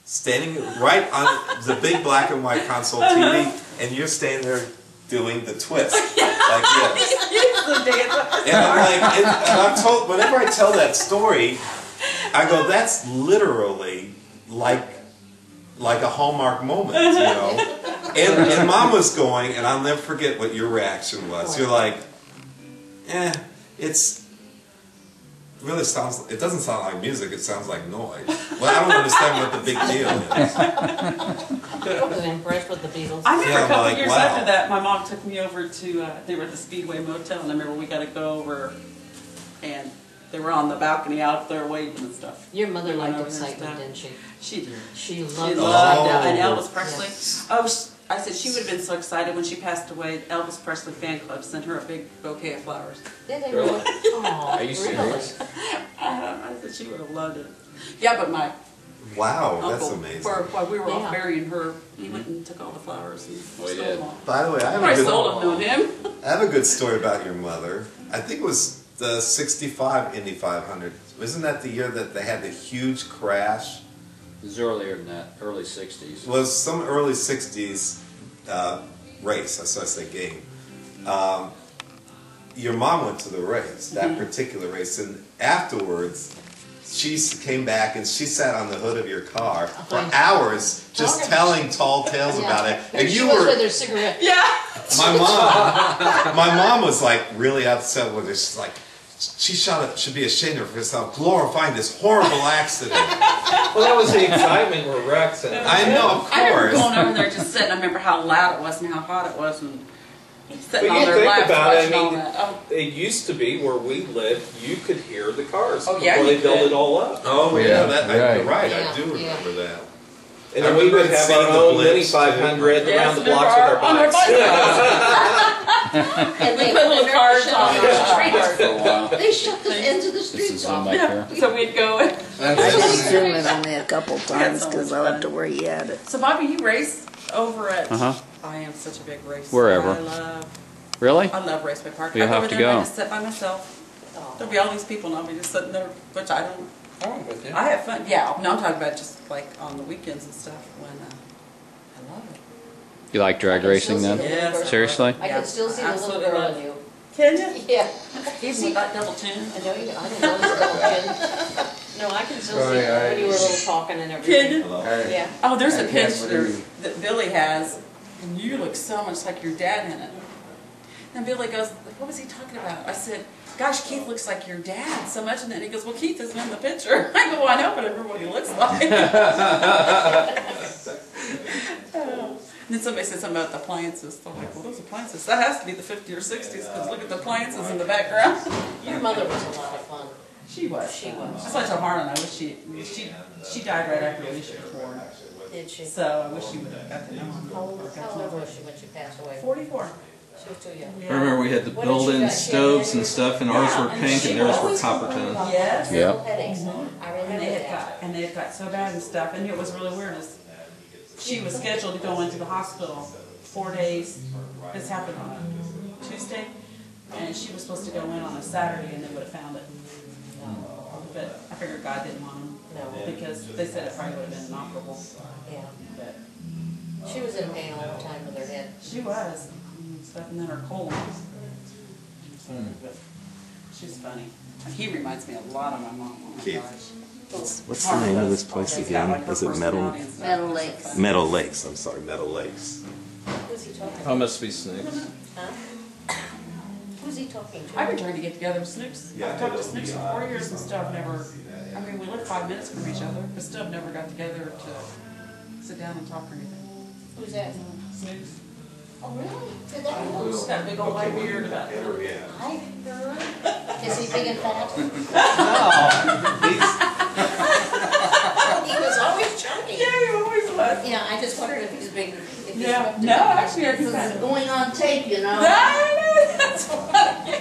standing right on the big black and white console TV, and you're standing there doing the twist like this. And I'm like, and I'm told whenever I tell that story, I go, that's literally like a Hallmark moment, you know. And Mom was going, and I'll never forget what your reaction was. You're like, it doesn't sound like music, it sounds like noise. Well, I don't understand what the big deal is. I was impressed with the Beatles. I remember Yeah, a couple like, years wow. after that, my mom took me over to, they were at the Speedway Motel, and I remember we got to go over, and they were on the balcony out there waiting and stuff. Your mother We went liked over and excitement, stuff. didn't she? She did. She She loved it. loved Oh. and Elvis Presley. Yes. Oh, I said she would have been so excited when she passed away. Elvis Presley fan club sent her a big bouquet of flowers. Did they Really? really? Aw, Are you really? serious? I said she would have loved it. Yeah, but my Wow, that's uncle, amazing. while we were Yeah. off burying her, he went and took all the flowers and Oh, he stole did? them all. By the way, I I have still have known him. a good story about your mother. I think it was the '65 Indy 500. Wasn't that the year that they had the huge crash? It was earlier than that, early 60s. It was some early '60s race, I say game. Your mom went to the race, that particular race, and afterwards she came back and she sat on the hood of your car for hours just telling tall tales about it. There And she you was were with her cigarette. Yeah. my mom was like really upset with her. She's like, she should be ashamed of herself, glorifying this horrible accident. well, that was the excitement with Rex and I know, of I remember course. going over there just sitting. I remember how loud it was and how hot it was, and sitting But on you their think laps about it, watching I all mean, that. Oh, it used to be where we lived, you could hear the cars Oh, yeah, before you they built could. it all up. Oh Yeah, yeah, right. you're right. I Yeah, do yeah. remember that. And I then we remember would have seeing our the own Mini Blitz, too. 500 Yes, around the remember blocks with our on our bikes. And they put little cards on the the streets. For a while. They shut the ends of the This streets is on off. back here. so we'd go. I did zoom it only a couple times because I liked to where he had it. So Bobby, you race? over at. Uh-huh. I am such a big race. Wherever. Really? I love Raceway Park. You'll I go have over to there and go. I just sit by myself. There'll be all these people and I'll be just sitting there, which I don't. Oh, with you. I have fun. Yeah, no, I'm talking about just like on the weekends and stuff when I love it. You like drag racing then? Yes. Seriously? I can still see the little Absolutely girl love in you. Can you? Yeah. Even with that double chin. I know you, I didn't know you were double chin. No, I can still see Sorry, when you were a little talking and Can everything. you? Hey. Yeah. Oh, there's a I can't picture believe- that Billy has, and you look so much like your dad in it. And Billy goes, what was he talking about? I said, gosh, Keith looks like your dad so much. And then he goes, well, Keith isn't in the picture. I go, well, I know, but I remember what he looks like. And then somebody said something about the appliances. I'm like, well, those appliances, that has to be the 50s or 60s, because look at the appliances in the background. Your mother was a lot of fun. She was. She was. That's why I told Harlan, I wish she died right after Alicia was born. Did she? So I wish she would have got to know him. How old was she when she passed away? 44. She was too young. I remember we had the What did you built-in guys share stoves in and your- stuff, and ours were and pink she and theirs were always copper complained tone. about- Yes. Yeah. Little headaches. I And remember they had that. got so bad and stuff, and it was really weird. She was scheduled to go into the hospital 4 days. This happened on a Tuesday, and she was supposed to go in on a Saturday, and they would have found it. But I figured God didn't want them No. because they said it probably would have been inoperable. Yeah. But She was in pain all the time with her head. she was, and stuff, and then her colon. But she's funny. And he reminds me a lot of my mom. Oh my Keith. gosh. What's the name of this place He's got, again? like, her Is it Metal personality and stuff. Meadow It's so Lakes. funny. Meadow Lakes? I'm sorry, Meadow Lakes. Who's he talking Oh, to? must be Snooks. Huh? Who's he talking to? I've been trying to get together with Snooks. Yeah, I've talked to it'll Snooks be, for 4 years and stuff, never, I mean, we live 5 minutes from each other, but still never got together to sit down and talk or anything. Who's that? Snooks. Oh, really? Did that happen? She's got a big old white beard about it. I heard. Is he big and fat? He was always chunky. Yeah, he always was. Yeah, I just wondered if he's big. If he's Yeah, ripped no, up. actually, I think that's Going on tape, you know. That's funny.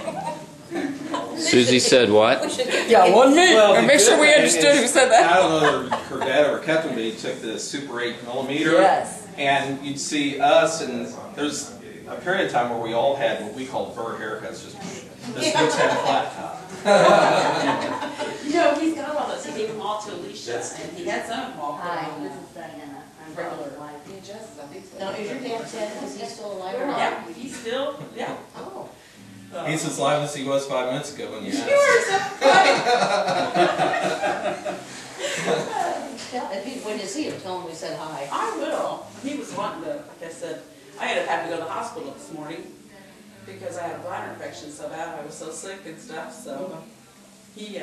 Susie said what? We should get Yeah, wasn't me. Well, And the make sure good we thing understood is, who said that. I don't know whether her dad ever kept them, but he took the Super 8mm. Yes. And you'd see us, and there's a period of time where we all had what we called fur haircuts. Just the Snooks had a flat top. You know, he's got all those. He gave them all to Alicia, and he had some of them all Hi. regular VHS, I think so. Now, is your dad dead? Is he still alive or not? Yeah, he's still, yeah. Oh. He's as live as he was 5 minutes ago when you You asked. are so funny. When you see him, tell him we said hi. I will. He was wanting to, like I said, I ended up having to go to the hospital this morning because I had a bladder infection so bad. I was so sick and stuff, so he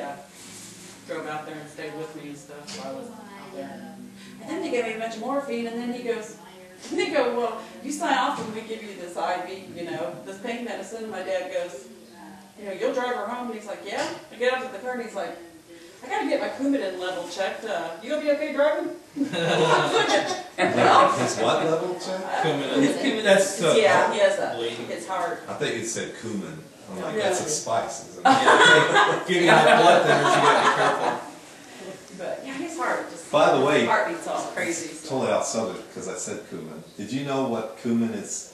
drove out there and stayed with me and stuff while I was out there. And then they gave me a bunch of morphine, and then he goes, and they go, well, you sign off when we give you this IV, you know, this pain medicine. And my dad goes, you know, you'll drive her home. And he's like, yeah. I get up to the car and he's like, I gotta get my Coumadin level checked. You gonna be okay driving? Well, His what level, check? his Coumadin. That's Yeah, he has a. bleeding. It's hard. I think it said cumin. I'm like, Yeah. that's a spice, isn't it? Yeah, give you high blood thinners, you gotta be careful. But yeah, his heart just. By the way- his heart beats all crazy. So. Totally off subject because I said cumin. Did you know what cumin is?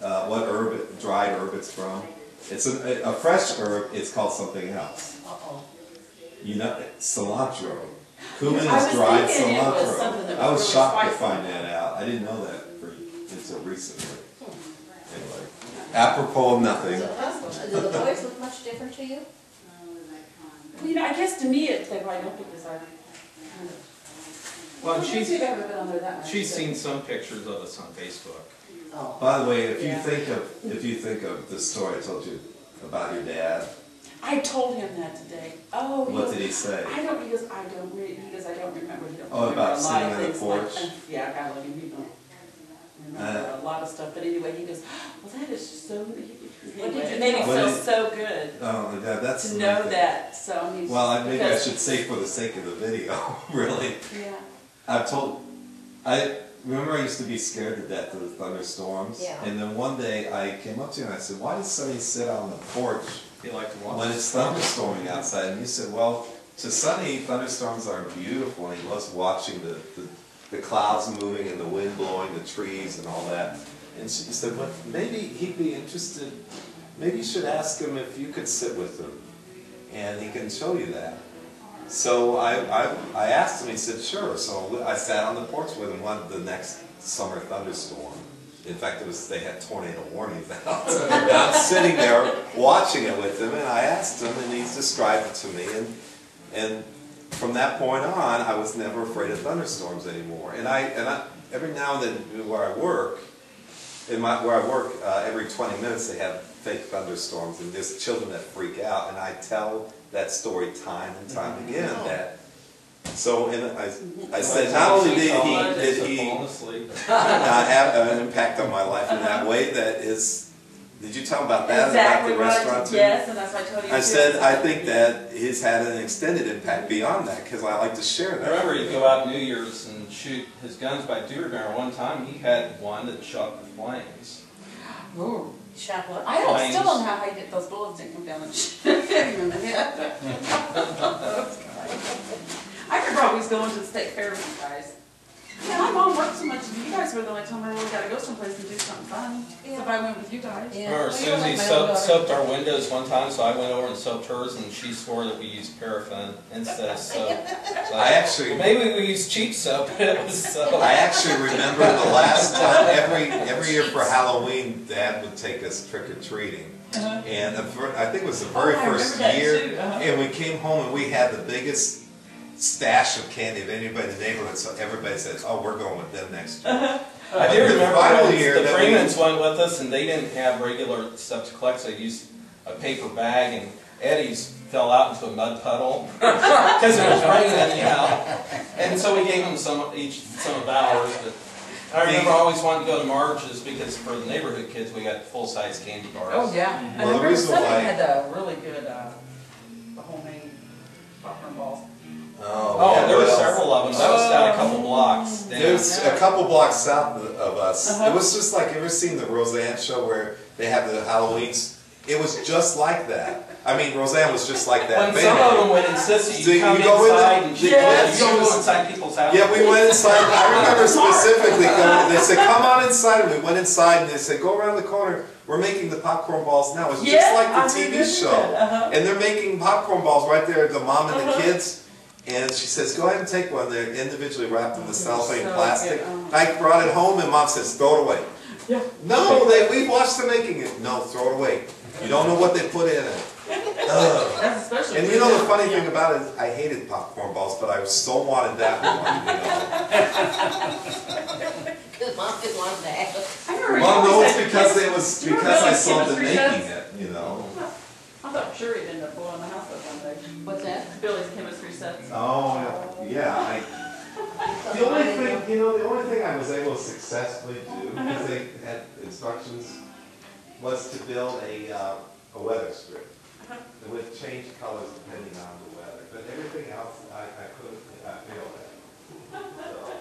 What herb, dried herb it's from? It's a fresh herb. It's called something else. Uh-oh. You know, cilantro. Cumin I is was dried thinking it was something that cilantro. I was was shocked really to spicy. find that out. I didn't know that until recently. Anyway, apropos of nothing. Do the boys look much different to you? Well, you know, I guess to me they probably don't think this. Well, She's never been on there that much. she's seen some pictures of us on Facebook. Oh. By the way, if you Yeah. think of the story I told you about your dad, I told him that today. Oh, what goes, did he say? I don't. He goes, I don't. He goes, I don't remember. He don't Oh, remember about a lot sitting of on the things porch? Like, yeah, I kind of like him. He don't remember a lot of stuff. But anyway, he goes, well, that is so. What did you it made me What feel did- so good Oh, yeah, that's to know that. So I mean, Well, maybe I because- should say for the sake of the video, really. Yeah. I remember I used to be scared to death of the thunderstorms. Yeah. And then one day I came up to you and I said, why does Sonny sit on the porch He liked to watch. when it's thunderstorming outside? And you said, well, to Sonny, thunderstorms are beautiful and he loves watching the the clouds moving and the wind blowing the trees and all that. And she said, well, maybe he'd be interested, maybe you should ask him if you could sit with him and he can show you that. So I asked him, he said, sure. So I sat on the porch with him the next summer thunderstorm. In fact, they had tornado warnings out. And I'm sitting there watching it with him, and I asked him, and he described it to me. And from that point on, I was never afraid of thunderstorms anymore. And I every now and then, where I work, every 20 minutes they have fake thunderstorms, and there's children that freak out, and I tell that story time and time again. That so, and I said, not only did he not have an impact on my life in that way, that is. Did you tell him about that? Exactly about the restaurant too? Yes, and that's why I told you. I said I think that he's had an extended impact beyond that because I like to share that. I remember he'd go out New Year's and shoot his guns by deer gun. One time he had one that shot the flames. Ooh. Shot what? I still don't know how he did those bullets didn't come down and shoot him in the head. I remember always going to the state fair with you guys. Yeah, my mom worked so much, and you guys were the only time I really got to go someplace and do something fun. Yeah. So if I went with you guys. Yeah. Remember Susie soaped our windows one time, so I went over and soaped hers, and she swore that we used paraffin instead of soap. So I actually maybe we used cheap soap, but it was soap. I actually remember the last time every year for Halloween, Dad would take us trick or treating. And I think it was the very first year, and we came home and we had the biggest stash of candy of anybody in the neighborhood, so everybody says, oh, we're going with them next year. I do remember final when year the that Freemans went with us, and they didn't have regular stuff to collect, so they used a paper bag, and Eddie's fell out into a mud puddle because it was raining, you know. And so we gave them some of ours. But I remember always wanting to go to Marge's because for the neighborhood kids, we got full-size candy bars. Oh yeah. Well, I the remember reason somebody why- had the really good the homemade popcorn balls. Oh, there were several of them. That was down a couple blocks. down. There's a couple blocks south of us. It was just like, you ever seen the Roseanne show where they have the Halloweens? It was just like that. I mean, Roseanne was just like that. When some of them went in Sissy, So you come you go in inside the- and Yes. you don't go inside people's houses. Yeah, we went inside. I remember specifically going, they said, come on inside. And we went inside and they said, go around the corner. We're making the popcorn balls now. It's just Yes, like I the TV remember show. that. And they're making popcorn balls right there, the mom and the kids. And she says, go ahead and take one. They're individually wrapped in the cellophane so plastic. good. Oh. I brought it home and Mom says, throw it away. Yeah. No, we watched them making it. No, throw it away. You don't know what they put in it. Ugh. That's especially. And you know the funny thing about it, I hated popcorn balls, but I so wanted that one. Because Mom didn't want to have it. I remember Well, you no, always it's had- because you were I really saw them chemistry making sets. it, you know. I thought sure he'd end up blowing the house up one day. What's that? Billy's chemistry sets. Oh, yeah. The only thing I was able to successfully do, because they had instructions, was to build a weather strip. It would change colors depending on the weather, but everything else I couldn't, I failed at. So,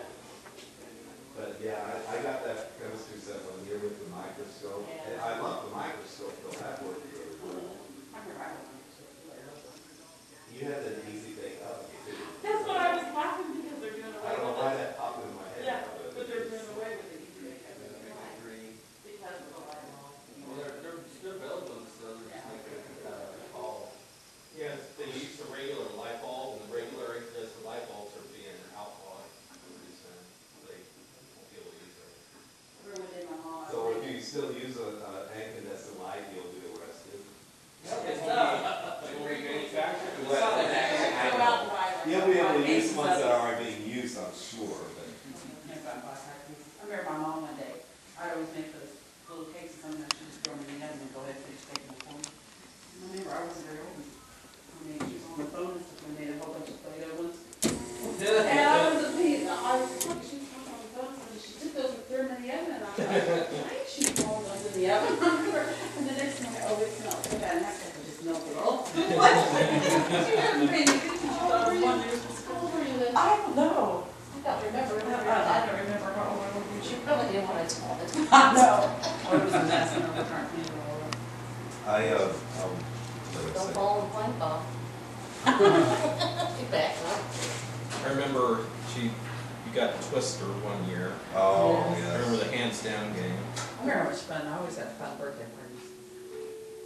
but yeah, I got that chemistry set one year with the microscope. And I love the microscope though, that worked really well. You had an easy day up. That's what I was laughing because they're doing away I don't know with why it. that popped in my head. Yeah, but they're doing away with it. Because of the light bulb. Well, they're still available, so they're just like all. Yes, they use the regular light bulb, and the regular incandescent light bulbs are being outlawed pretty soon. They won't be able to use them. Remember when they went on. So if you still use an incandescent light, you'll be arrested. They will be manufactured. Go out and buy like. You'll be able to use cases ones of that it. aren't being used, I'm sure, but. I remember my mom one day, I always make those little cakes, and sometimes she just throw them in the oven and go ahead and finish taking them for me. I remember I wasn't very old. I mean, she was on the phone and stuff, and we made a whole bunch of Play-Doh ones. And I was a piece, I was like, she was on the phone, and she took those and threw them in the oven, and I thought, why is she throwing those in the oven? And the next thing I oh, it smells so bad, and that stuff was just melted off. She hadn't paid me good, she thought it was one year from school. I don't know. I don't remember. I don't remember how old I was. She probably didn't want to tell it. No. Oh, it was a mess, and I was trying to clean it all up. Don't fall and plank off. Be back up. I remember you got Twister one year. Oh, I yeah. remember the hands down game. I remember how much fun. I always had fun birthday parties.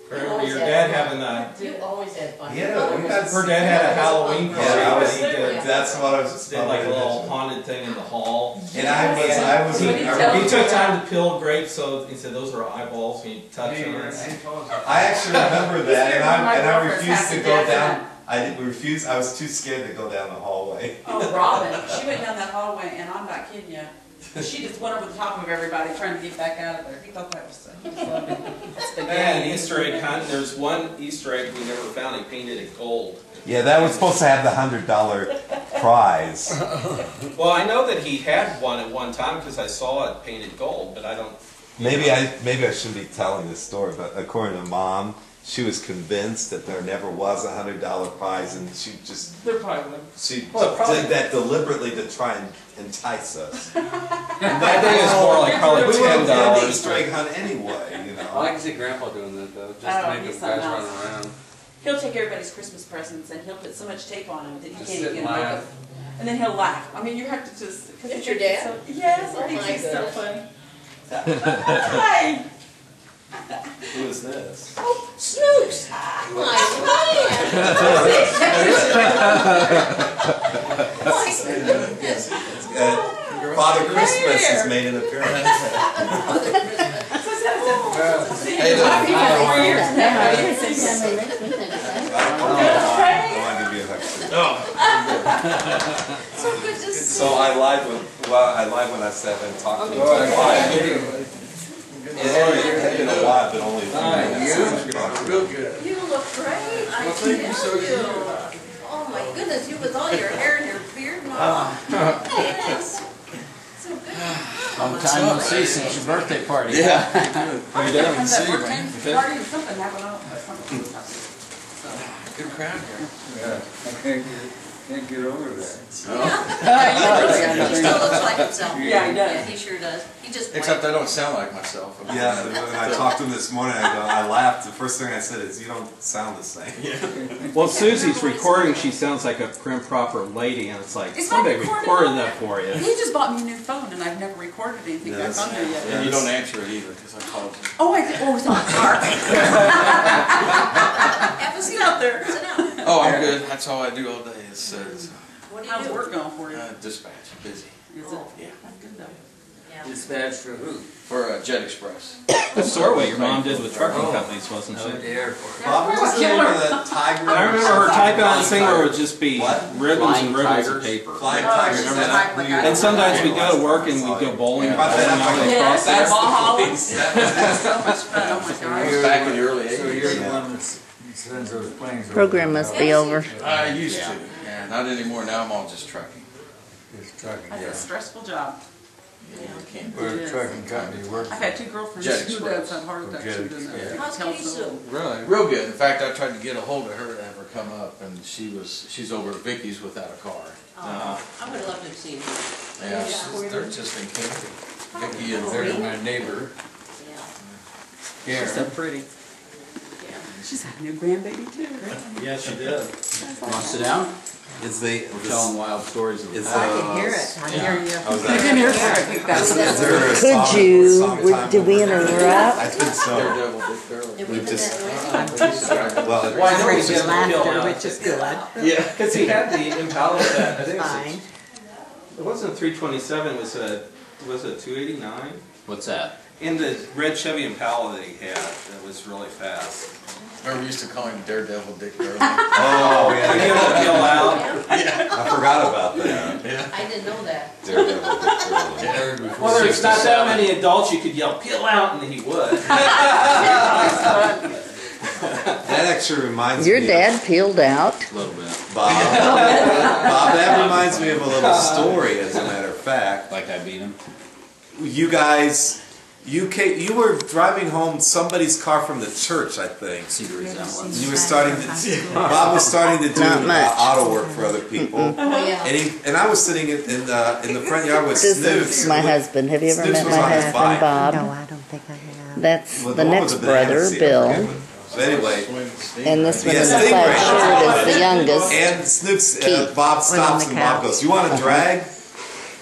I remember your dad having a. You always had fun. Yeah, we had. Her dad had a Halloween party. Yeah, I was, that he did. that's what I was just Did like a little haunted thing in the hall. And I was. He took time to peel grapes, so he said those are eyeballs when you touch them. I actually remember that, and I girlfriend's refused half to the go death down. I didn't refuse. I was too scared to go down the hallway. Oh, Robin, she went down that hallway, and I'm not kidding you. She just went over the top of everybody trying to get back out of there. He thought that was so. He just loved it. That's the And game. Easter egg hunt. There's one Easter egg we never found. He painted it gold. Yeah, that was supposed to have the $100 prize. Well, I know that he had one at one time because I saw it painted gold, but I don't. Maybe I shouldn't be telling this story, but according to Mom, she was convinced that there never was a $100 prize, and she just They're probably would. she Well, probably- did that deliberately to try and entice us. I think it's more like probably We would have done the $10. Easter egg hunt anyway, you know. I can see Grandpa doing that though, just Oh, to make he's the guys something run else. around. He'll take everybody's Christmas presents and he'll put so much tape on them that you Just can't sit even and get laugh. them. And then he'll laugh. I mean, you have to just. Cause It's he your thinks dad? So, yes, Oh I think my he's so goodness. funny. So, hi. Who is this? Oh, Snooks! My man! Father Christmas has made an appearance. See, you've been for 4 years now. I didn't see you. I want to give you a hug. So good to see So I lied when I said and talked to you. It had been a while, but only a few minutes since we talked. Real good. you. You look great, I Well, thank you, tell so do you. you. Oh my goodness, you with all your hair and your beard and all. Yes. So good. Long time no see since your birthday party. Yeah. How you doing? Comes that work party or something happened. Good crowd here. Yeah, I can't get over that. He still looks like himself. Yeah, he does. Yeah, he sure does. He just Except I don't sound like myself. Yeah, when I talked to him this morning, I laughed. The first thing I said is, "You don't sound the same." Well, Susie's recording. She sounds like a prim, proper lady, and it's like It's somebody not recorded recorded on that for you. He just bought me a new phone, and I've never recorded anything Yeah, back that's- on there yet. And you don't answer it either, because I called you. Oh, I did. Oh, it's on the car. have a Sit out there. Sit down. Oh, I'm good. That's all I do all day is What do you How's do? work going for you? dispatch. Busy. Is it? Yeah. That's good though. Yeah. Dispatch for who? For Jet Express. That's sort of what your mom did with trucking companies, wasn't Oh, she? the airport. Bob, what was the name of the tiger? I remember her typing on this thing where it would just be What? ribbons and Flying ribbons of tigers. paper. Flying Oh, tigers. she's Remember like- that? And sometimes we'd go to work and we'd go bowling. Brought that up like Yes, there. that's Valhalla. That's so much fun. Oh my It was gosh. back in the early So you're 80s. the one that sends those planes over. Program must be over. I used to. Yeah, not anymore. Now I'm all just trucking. Just trucking. That's a stressful job. Yeah, you can't. Where the trucking company you work I've for. had 2 girlfriends Jet who Express. have had heart attacks Jet from doing Express. that. How's Katie Sue? Really? Real good. In fact, I tried to get a hold of her to have her come up, and she's over at Vicky's without a car. Oh, I would love to see you. Yeah, they're just in Canada. Vicky and There's my neighbor, Yeah. She's so Karen. pretty. She's having a grandbaby too. Yeah, she did. Want to sit down? Is the We're telling wild stories of is I can hear it. I hear you. Oh, is I that- can hear her. is there a Could song- you, song time did we over? interrupt? I think so. Daredevil Dick Barrel. Did we We put just- that in? Well, Well, I know he's just Laughter, which is good. Yeah, because he had the Impala that I think Fine. it wasn't 327. It was a 289. What's that? In the red Chevy Impala that he had, that was really fast. Remember, we used to call him Daredevil Dick Barrel. Oh, He yeah. would yell out. I forgot about that. I didn't know that. Daredevil, Dick Heard before. Well, there's not that many adults you could yell, peel out, and he would. That actually reminds Your me dad peeled out. A little bit. of Bob. Bob, that reminds me of a little story, as a matter of fact. Like I beat him. You guys, you were driving home somebody's car from the church, I think. See the resemblance. You were starting to, Bob was starting to do Not much. auto work for other people. Yeah. And I was sitting in the front yard with This Snooks. is my husband. Have you ever Snooks met was my on his husband, bike. Bob? I don't think I have. That's Well, the one next was a banana brother, seat, I Bill. forget what. So anyway, And this one Yeah, in the Stingray. plaid shirt is the youngest. and Snooks, Keith. Bob on stops the and Bob couch. goes, "You want to drag?"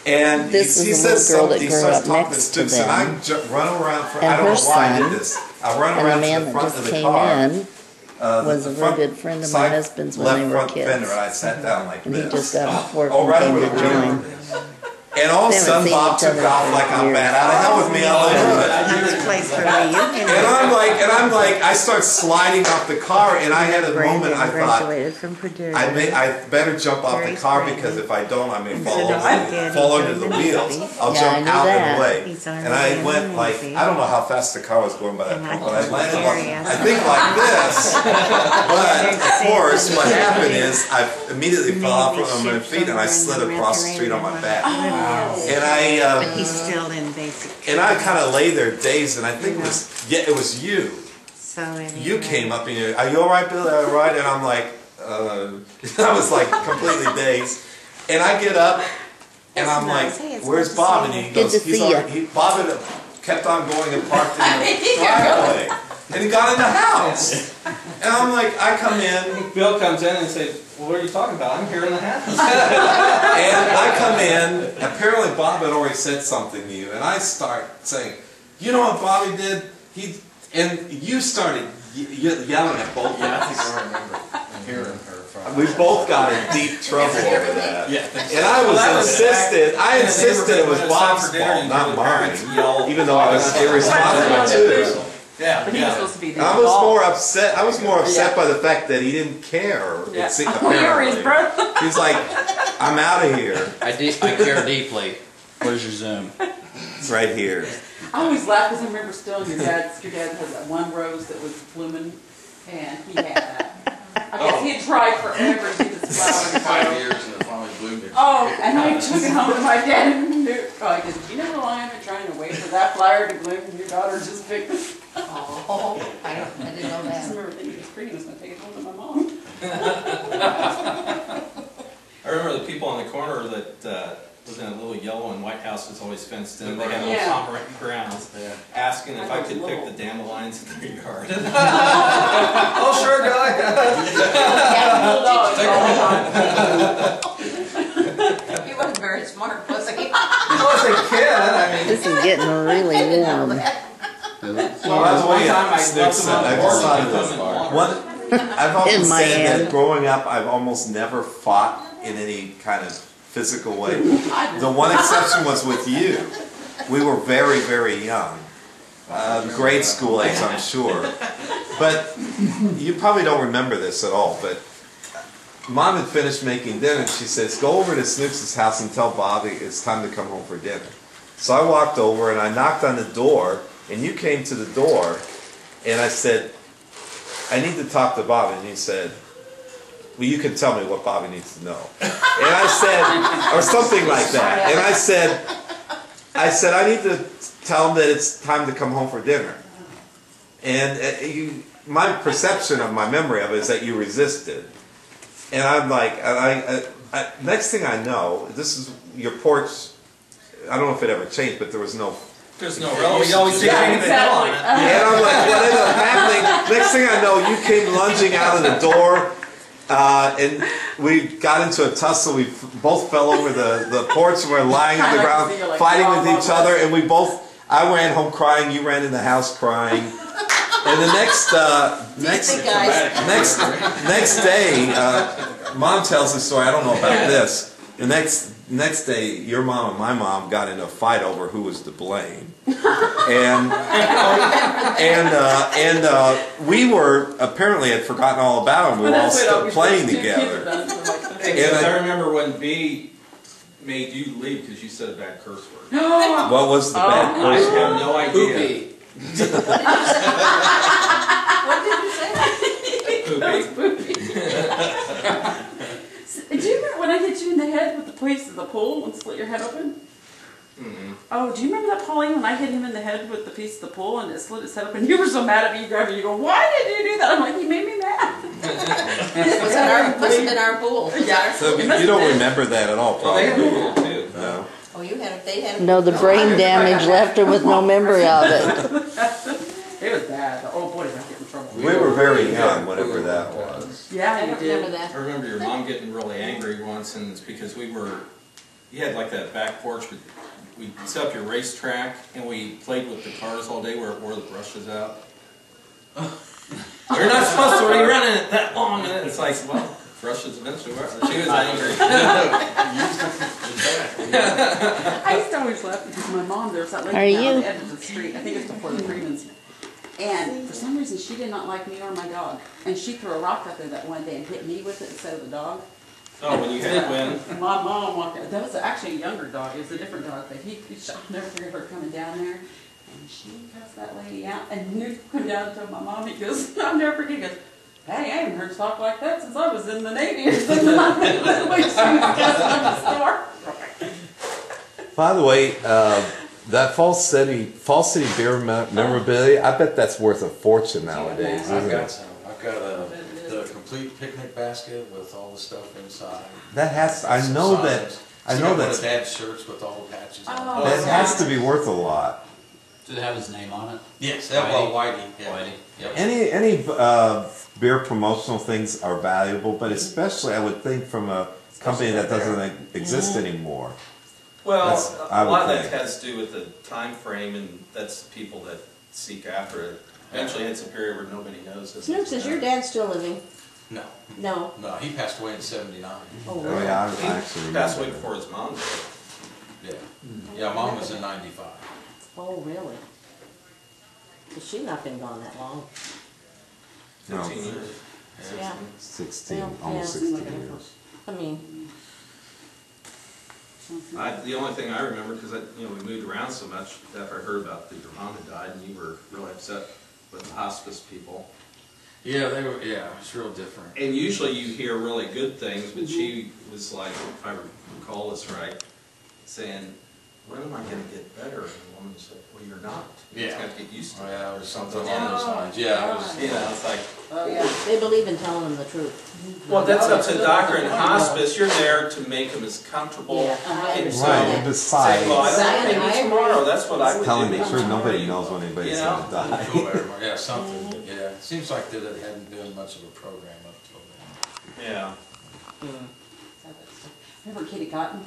And This he was a says little girl something, that he grew starts up talking to next to Snooks, and I them. run around, And I don't her know why I son, did this. I run And around the man to the that front just of the came car. in was a real front good friend of my side husband's when left they were front fender, kids. and I sat down like And he this. just got off work Oh, and right came over to the join. window. And all of a They haven't sudden, seen Bob each took other off for like I'm years. bad out of hell with me all over it. Another place for reunion. And I'm like, I start sliding off the car, and I had a moment. I thought, graduated from Purdue. I better jump off the Gary's car Brandon. because if I don't, I may And fall so over, my daddy fall under joined the the wheels. Navy. I'll Yeah, jump I knew out that. and away. He's on And I the went like, Navy. I don't know how fast the car was going by that And point, I but I told landed Gary, like, I I think like this. But of course, what happened is I immediately fell off Maybe on my ships feet and I over slid in the across the street on my back. And But he's still in basic. And I kind of lay there dazed, and I think it was you. So anyway. You came up and you're, are you all right, Billy? Are you all right? And I'm like, I was like completely dazed. And I get up, and I'm like, where's Bob? And he Good goes, to see ya. Bob had kept on going and parked in the driveway. And he got in the house. And I'm like, I come in, Bill comes in and says, well, what are you talking about? I'm here in the house. and I come in, apparently Bob had already said something to you, and I start saying, you know what Bobby did? And you started yelling at both of Yeah, I us. think I remember hearing her from. We both got in deep trouble over that. Yeah. And I was Well, that was insisted, I in the insisted it was neighborhood when it's Bob's time for dinner fault, and not the mine. parents yell. Even though I was irresponsible too. Yeah, But he was supposed to be the I was adult. more upset. I was more upset Yeah. by the fact that he didn't care. Yeah. It's We were his apparently. brother. He's like, I'm out of here. I care deeply. Where's your Zoom? It's right here. I always laugh because I remember still your dad has that one rose that was blooming, and he had that. I guess he had tried forever to get this flower to 5 grow. years and it finally bloomed. Oh, and I took it home to my dad and I guess, do you know how long I've been trying to wait for that flower to bloom and your daughter just picked it? Oh, I didn't know I just that. remember thinking it was pretty, I was going to take it home to my mom. I remember the people on the corner that was in a little yellow and white house was always fenced in. They had little Yeah. Pomeranian grounds, asking if I could pick the dandelions in their yard. Oh, sure, guy. He wasn't very smart, was he? I was a kid. I mean, This is getting really warm. By the way, Snooks, I just thought of this. I've often In my said hand. that growing up, I've almost never fought in any kind of physical way. The one exception was with you. We were very, very young. Grade school age, I'm sure. But you probably don't remember this at all, but Mom had finished making dinner and she says, go over to Snooks' house and tell Bobby it's time to come home for dinner. So I walked over and I knocked on the door and you came to the door and I said, I need to talk to Bobby. And you said, well, you can tell me what Bobby needs to know. And I said, or something like that. And I said, I need to tell him that it's time to come home for dinner. And my perception of my memory of it is that you resisted. And I'm like, next thing I know, this is your porch. I don't know if it ever changed, but there was no. there's no relevance. You always do Yeah, anything exactly. on it. And I'm like, what ended up happening? Next thing I know, you came lunging out of the door, and we got into a tussle. We both fell over the porch and we're lying on the ground, fighting with each other. And we both, I ran home crying, you ran in the house crying. And the next day, Mom tells the story. I don't know about this. The next day, your mom and my mom got in a fight over who was to blame, and we were apparently had forgotten all about them. We were all still playing together. I remember when B made you leave because you said a bad curse word. What was the bad I person? have no idea. Poopy. What did you say? Poopy. Do you remember when I hit you in the head with the piece of the pool and split your head open? Oh, do you remember that, Pauline, when I hit him in the head with the piece of the pool and it split his head open? You were so mad at me, you grabbed me, you go, why did you do that? I'm like, he made me mad. Must have been our pool. Yeah. So you don't remember that at all, Well, they had probably. a pool too. No. Oh, you had they had. No, the brain damage left her with no memory of it. It was bad. Oh boy, did I get in trouble. We were very young, whatever that was. Yeah, I you don't did. remember that. I remember your mom getting really angry once, and it's because we were you had like that back porch. We set up your racetrack, and we played with the cars all day where it wore the brushes out. You're not supposed to be running it that long, and it's like, well, brushes eventually wear. She was angry. I used to always laugh because my mom, there's that lady Are down you? the end of the street. I think it's before the Freemans. And for some reason, she did not like me or my dog. And she threw a rock up there that one day and hit me with it instead of the dog. Oh, when you had Gwen. And my mom walked out. That was actually a younger dog. It was a different dog. But I'll never forget her coming down there. And she cussed that lady out. And Nick went down and told my mom, he goes, I'll never forget, he goes, hey, I haven't heard talk like that since I was in the Navy or something like that. The way she was cussing on the store. By the way, that Falls City beer memorabilia, I bet that's worth a fortune nowadays, I've isn't got it? some. I've got the complete picnic basket with all the stuff inside. That has, I Some know signs. that, One of Dad's shirts with all the patches on it. that has to be worth a lot. Did it have his name on it? Yes, well, Whitey. Yeah. Whitey. Yep. Any beer promotional things are valuable, but especially I would think from a company that doesn't exist anymore. Well, That's- I a would lot of that think. has to do with the time frame, and that's the people that seek after it. Eventually, it's a period where nobody knows it. Snooks, is your dad still living? No. No. No, he passed away in '79. Oh, Oh yeah, I He actually passed away remember. before his mom did. Yeah. Yeah, Mom was in '95. Oh, really? Has she not been gone that long? No, 15 years. Yeah. 16, Well, almost yeah. 16 years. I mean, The only thing I remember, because we moved around so much after I heard about that your mom had died, and you were really upset with the hospice people. Yeah, they were. Yeah, it's real different. And usually you hear really good things, but she was like, if I recall this right, saying, when am I going to get better? And the woman said, well, you're not. You just Yeah. have to get used to Oh, it. yeah, or something Yeah. along those lines. Yeah, it was. It's like, Oh, yeah. they believe in telling them the truth. well, that's up to the doctor in hospice. You're there to make them as comfortable. Yeah, I And understand so, Right, that. and say, well, I besides, don't I maybe agree. tomorrow. That's what I would telling do. the Maybe truth, tomorrow nobody you knows will. when anybody's You know? going to die. Feel better, yeah, something. Yeah, it seems like that it hadn't been much of a program up till then. Yeah. Remember Kitty Cotton?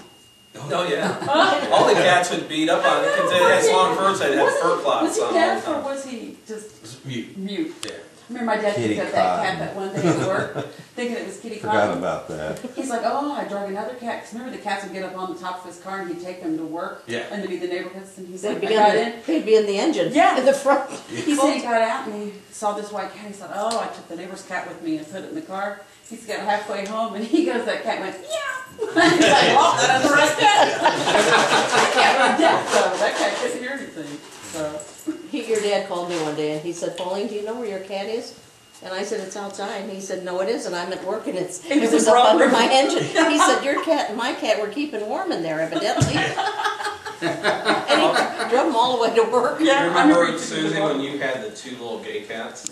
Oh, yeah. All the cats would beat up on it because they had long furs. They'd have fur Was clots he on all the deaf or time. was he just It's mute. mute? Yeah. Remember my dad Kitty picked up that cat Cotton. that one day at work, thinking it was Kitty Forgot Cotton. about that. He's like, oh, I drug another cat. Because remember the cats would get up on the top of his car and he'd take them to work? Yeah. And to be the neighborhoods. And he's They'd like, be, I got in in. they'd be in the engine. Yeah. In the front. He said he got out and he saw this white cat. He said, oh, I took the neighbor's cat with me and put it in the car. He's got halfway home and he goes, that cat went, meow. He's like, well, that's the right cat. That cat went deaf, so that cat couldn't hear anything. So. Your dad called me one day and he said, Pauline, do you know where your cat is? And I said, it's outside. And he said, no, it isn't. I'm at work and it was up under my engine. He said, your cat and my cat were keeping warm in there, evidently. And he drove them all the way to work. Yeah, You I remember remember, you Susie, when you had the two little gay cats?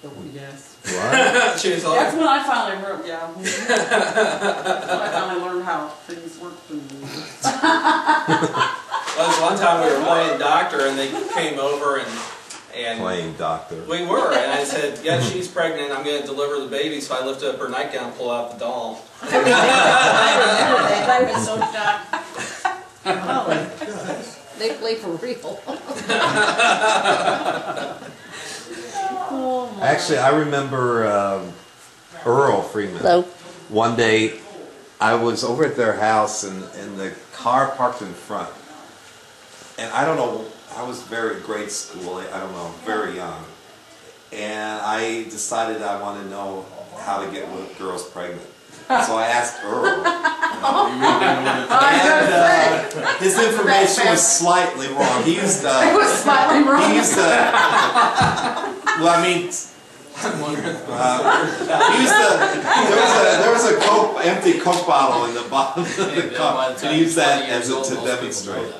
Oh, yes. What? She was That's like, when I finally learned, yeah. That's when I finally learned how things work. well, this one time we were playing doctor and they came over and Playing doctor. we were, and I said, yeah, she's pregnant, I'm going to deliver the baby, so I lifted up her nightgown and pulled out the doll. I remember that. I was so shocked. Oh, they play for real. Oh, my. Actually, I remember Earl Freeman. Hello. One day, I was over at their house and the car parked in front. And I don't know, I was grade school, I don't know, very young. And I decided I wanted to know how to get girls pregnant. So I asked Earl. And his information was slightly wrong. He used I was smiling wrong. he used well, I mean, he used there was a Coke, empty Coke bottle in the bottom of the car, and he used that as to demonstrate.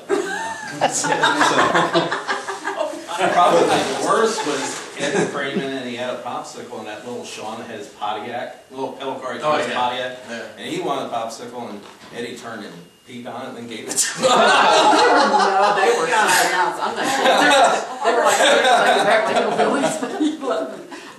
Probably the worst was Eddie Freeman, and he had a popsicle, and that little Sean had his Pontiac, little pedal car, he had his Pontiac, and he wanted a popsicle, and Eddie turned and peed on it and then gave it to him. No, they were something else. I'm not sure. They were like hillbillies.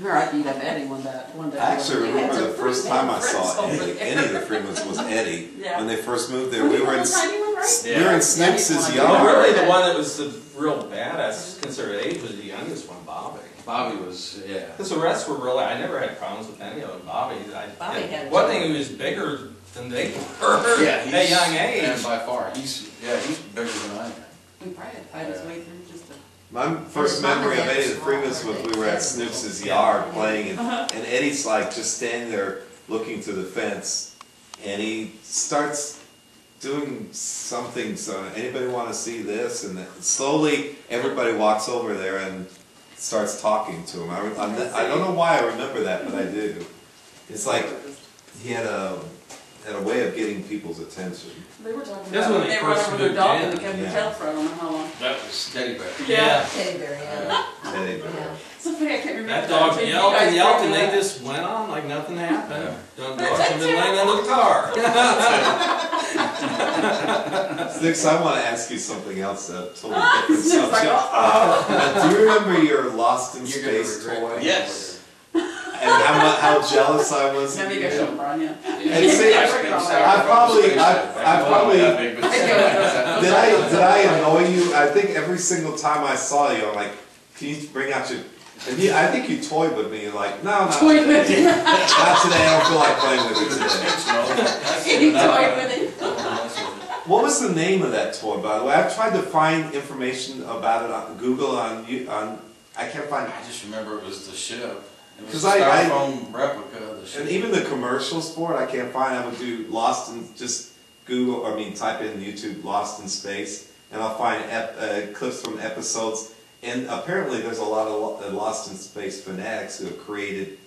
Here, I beat up Eddie one day. I actually remember the first time I saw any of the Freemans was Eddie. Yeah. When they first moved there, we were in Tiny one, right? we were in Snooks' Well, yard. really, the one that was the real badass, considered age, was the youngest one, Bobby. Bobby was, yeah. Because the rest were really, I never had problems with any of them. Bobby, Bobby had one thing, he was bigger than they were Yeah, at a young age. And by far, he's bigger than I am. He probably had to fight his way through just to... My first memory of Eddie the Freemans was we were at Snooks' yard playing, and Eddie's like just standing there looking through the fence, and he starts doing something. So anybody want to see this? And then slowly everybody walks over there and starts talking to him. I don't know why I remember that, but I do. It's like he had a way of getting people's attention. They were talking That's about when they they run first over their moved dog in. and they kept their Yeah. tail for I don't know how long. That was Teddy Bear. Yeah. Teddy bear, yeah. Teddy bear. Yeah. So funny, I can't remember. That dog But you yelled guys and yelled, brought and it they up. just went on like nothing happened. Don't dogs have been laying in the car. Snooks, I want to ask you something else, a totally different Snooks like, subject. oh. Do you remember your Lost in You're gonna Space regret toy? it. Yes. And how jealous I was Now of you you. guys show Brian, yeah. And see, I probably did I annoy you? I think every single time I saw you, I'm like, can you bring out your? And I think you toyed with me. You're like, no, not Toyed today. with you. Not today. I don't feel like playing with you today. You toyed with it. What was the name of that toy, by the way? I've tried to find information about it on Google on I can't find. I just remember it was the ship. It was 'Cause a I- styrofoam replica of the ship. And even the commercials for it, I can't find. I would do Lost in just Google. Type in YouTube Lost in Space, and I'll find clips from episodes. And apparently, there's a lot of Lost in Space fanatics who have created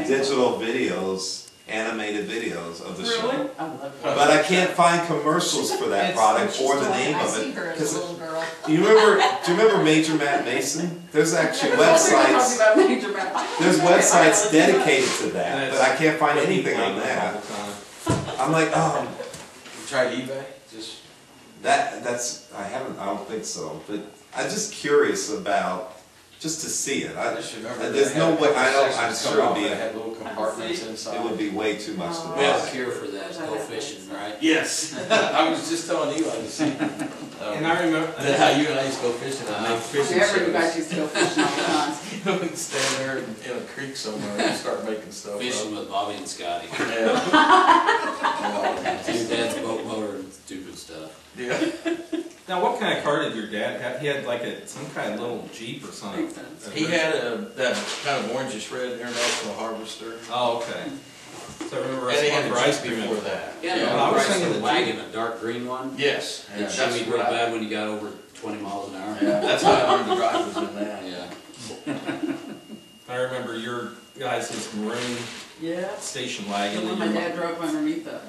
digital videos, animated videos of the show. Really? I love that. But I can't find commercials for that product or the name I of see it. her as 'Cause a little girl. do you remember Major Matt Mason? There's actually websites. There's websites dedicated to that, but I can't find anything on that. I'm like, oh, You tried eBay? Just that's I don't think so. But I'm just curious about just to see it. I just remember. There's they no had way. a couple I'm sections sure come off it'd that had little compartments inside. it would be way too much to We have a buy. cure for that, go fishing, right? Yes. I was just telling Eli to see. And I remember, That's how you and I used to go fishing and make fishing Remember, you guys shows. used to go fishing all the time. We'd stand there in a creek somewhere and start making stuff Fishing up. with Bobby and Scotty. Yeah. Your dad's boat motor and stupid stuff. Yeah. now what kind of car did your dad have? He had like some kind of little Jeep or something. Makes sense. He had that kind of orangish red International Harvester. Oh, okay. So I remember us And he had going a for ice Jeep cream before before that. Yeah, Yeah, no, I was Chrysler thinking the wagon, a dark green one. Yes. It that's shimmied real what I- bad when you got over 20 miles an hour. Yeah, that's how I learned to drive was in that. Yeah. I remember your guys' maroon Yeah. station The wagon. one that my your dad drove underneath the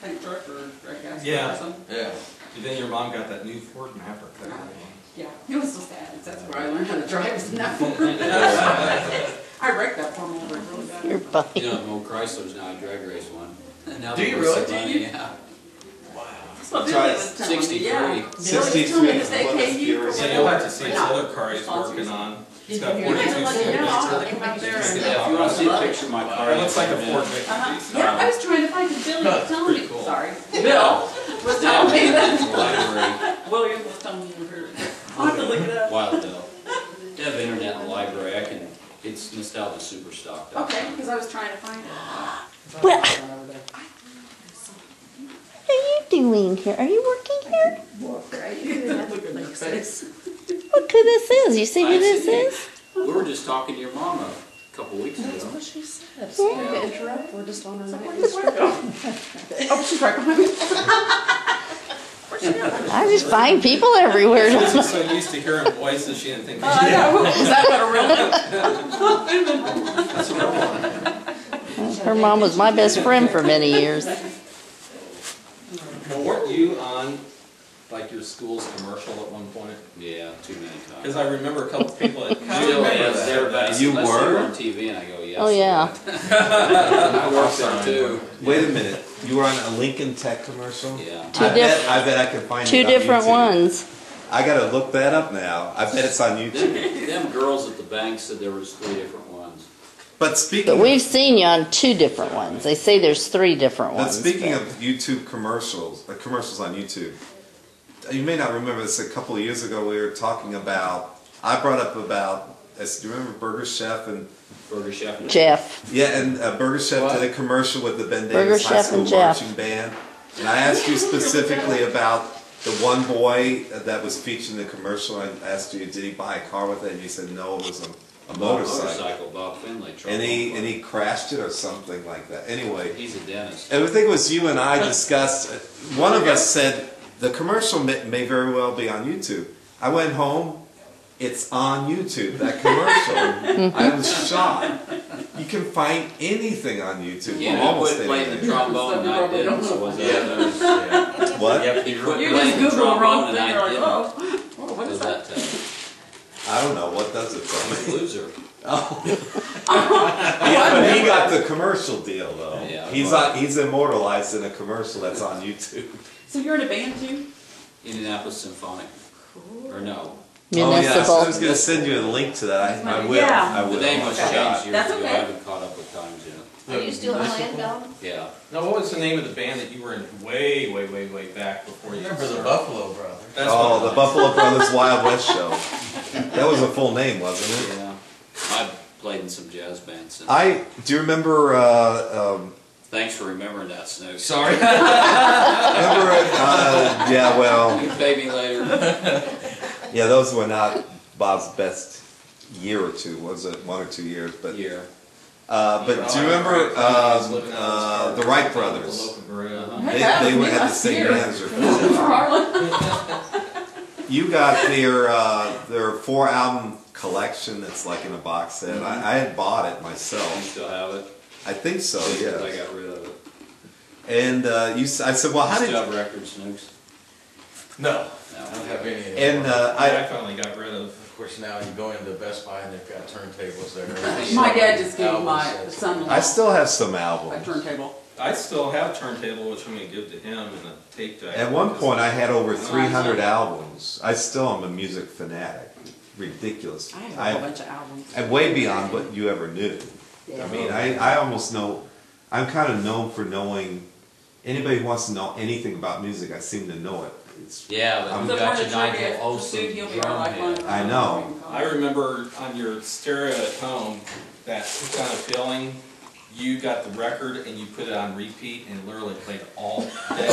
tank truck or gas truck Yeah. or something. Yeah. And then your mom got that new Ford Maverick. Yeah, it was so sad. That's where I learned how to drive was in that Ford. I wrecked that Ford over really bad. You're funny. You know, old Chryslers now, I drag race one. Now Do they're you worth really? some money, yeah. That's what Billy Tried was telling me. 63. Yeah. Billy was 63 telling me is that they one pay that's you for furious. Yeah, you'll have to whatever. see this other car he's working on. It's got You might 42 let you know. I'll cylinders. come out there and. Yeah, if you want to see a picture of my car. It looks like a Ford Uh-huh. Vic. Yeah, I was trying to find because Billy was telling me. Pretty cool. Sorry, Bill was telling me that. Library, William was telling me you heard it. I'll have to look it up. Wild Bill. They have internet in the library, it's nostalgia super stocked up. Okay, because I was trying to find it. Well, what are you doing here? Are you working here? Look at my face. Look who this is. You see who this is? We were just talking to your mom a couple weeks ago. That's what she said. Sorry to interrupt. We're just on our next. Oh, she's right behind me. Where's she going? I just find people everywhere. She was so used to hearing voices, she didn't think I know. Is that what a real that's a real one. Her mom was my best friend for many years. Well, weren't you on like your school's commercial at one point? Yeah, too many times. Because I remember a couple of people that Still is, everybody. You unless they were? on TV and I go, yes. Oh, yeah. I worked there too. Wait a minute. You were on a Lincoln Tech commercial? Yeah. Two diff- I bet I can find Two it on different YouTube. ones. I gotta look that up now. I bet it's on YouTube. Them girls at the bank said there was 3 different ones. But speaking But of, we've seen you on 2 different ones. They say there's 3 different but ones. speaking of YouTube commercials, commercials on YouTube, you may not remember this. A couple of years ago, we were talking about. I brought up about. Do you remember Burger Chef and Burger Chef and Jeff. yeah, and Burger Chef What? did a commercial with the Ben Burger Davis High Chef School and Jeff. marching band, and I asked you specifically about the one boy that was featured in the commercial. I asked you, did he buy a car with it? And you said no, it was a motorcycle. Bob Finley. And he crashed it or something like that. Anyway, He's a dentist. I think it was you and I discussed. One of us said the commercial may very well be on YouTube. I went home. It's on YouTube. That commercial. I was shocked. You can find anything on YouTube. Yeah, he almost quit playing the anything. trombone and I didn't, so was that What? Yep, he quit You playing just the Google the wrong trombone thing, and you're I like, didn't. oh, what is What that? does that tell you? I don't know. What does it tell me? Loser. Yeah, but he got the commercial deal though. Yeah, He's immortalized in a commercial that's on YouTube. So you're in a band too? Indianapolis Symphonic. Or no. Municipal. I was going to send you a link to that. I will. Yeah. I will. The name was Oh my God. changed years That's ago. okay. I haven't caught up with times yet. Are you still playing, Don? Yeah. Now, what was the name of the band that you were in way back before you Remember the started? Buffalo Brothers? That's Oh, what- the Buffalo Brothers Wild West show. That was a full name, wasn't it? Yeah. I've played in some jazz bands since. Do you remember? Thanks for remembering that, Snooks. Sorry. Yeah, well, You pay me later. yeah, those were not Bob's best year or two. Was it 1 or 2 years? But Year. but do you remember the Wright brothers? They had the same manager. You got their 4-album collection that's like in a box set. I had bought it You myself. still have it? I think so, I yeah. got rid of it. And I said, well, how You did still have records, Snooks? No, No. I don't have any. and I finally got rid of. Of course, now you go into Best Buy and they've got turntables there. My dad just gave Albums my and- son-in-law I still have some a albums. turntable. I still have a turntable, which I'm going to give to him, and a tape deck. At one point, I had over 300 albums. I still am a music fanatic. Ridiculous. I have a whole bunch of albums. I'm way beyond what you ever knew. I mean, I almost know. I'm kind of known for knowing. Anybody who wants to know anything about music, I seem to know it. It's, Yeah, but I'm you So got for your the Nigel trivia, Olsen dude, he'll be our drum lifeline. head. I know. I remember on your stereo at home, that kind of feeling. You got the record and you put it on repeat and literally played all day.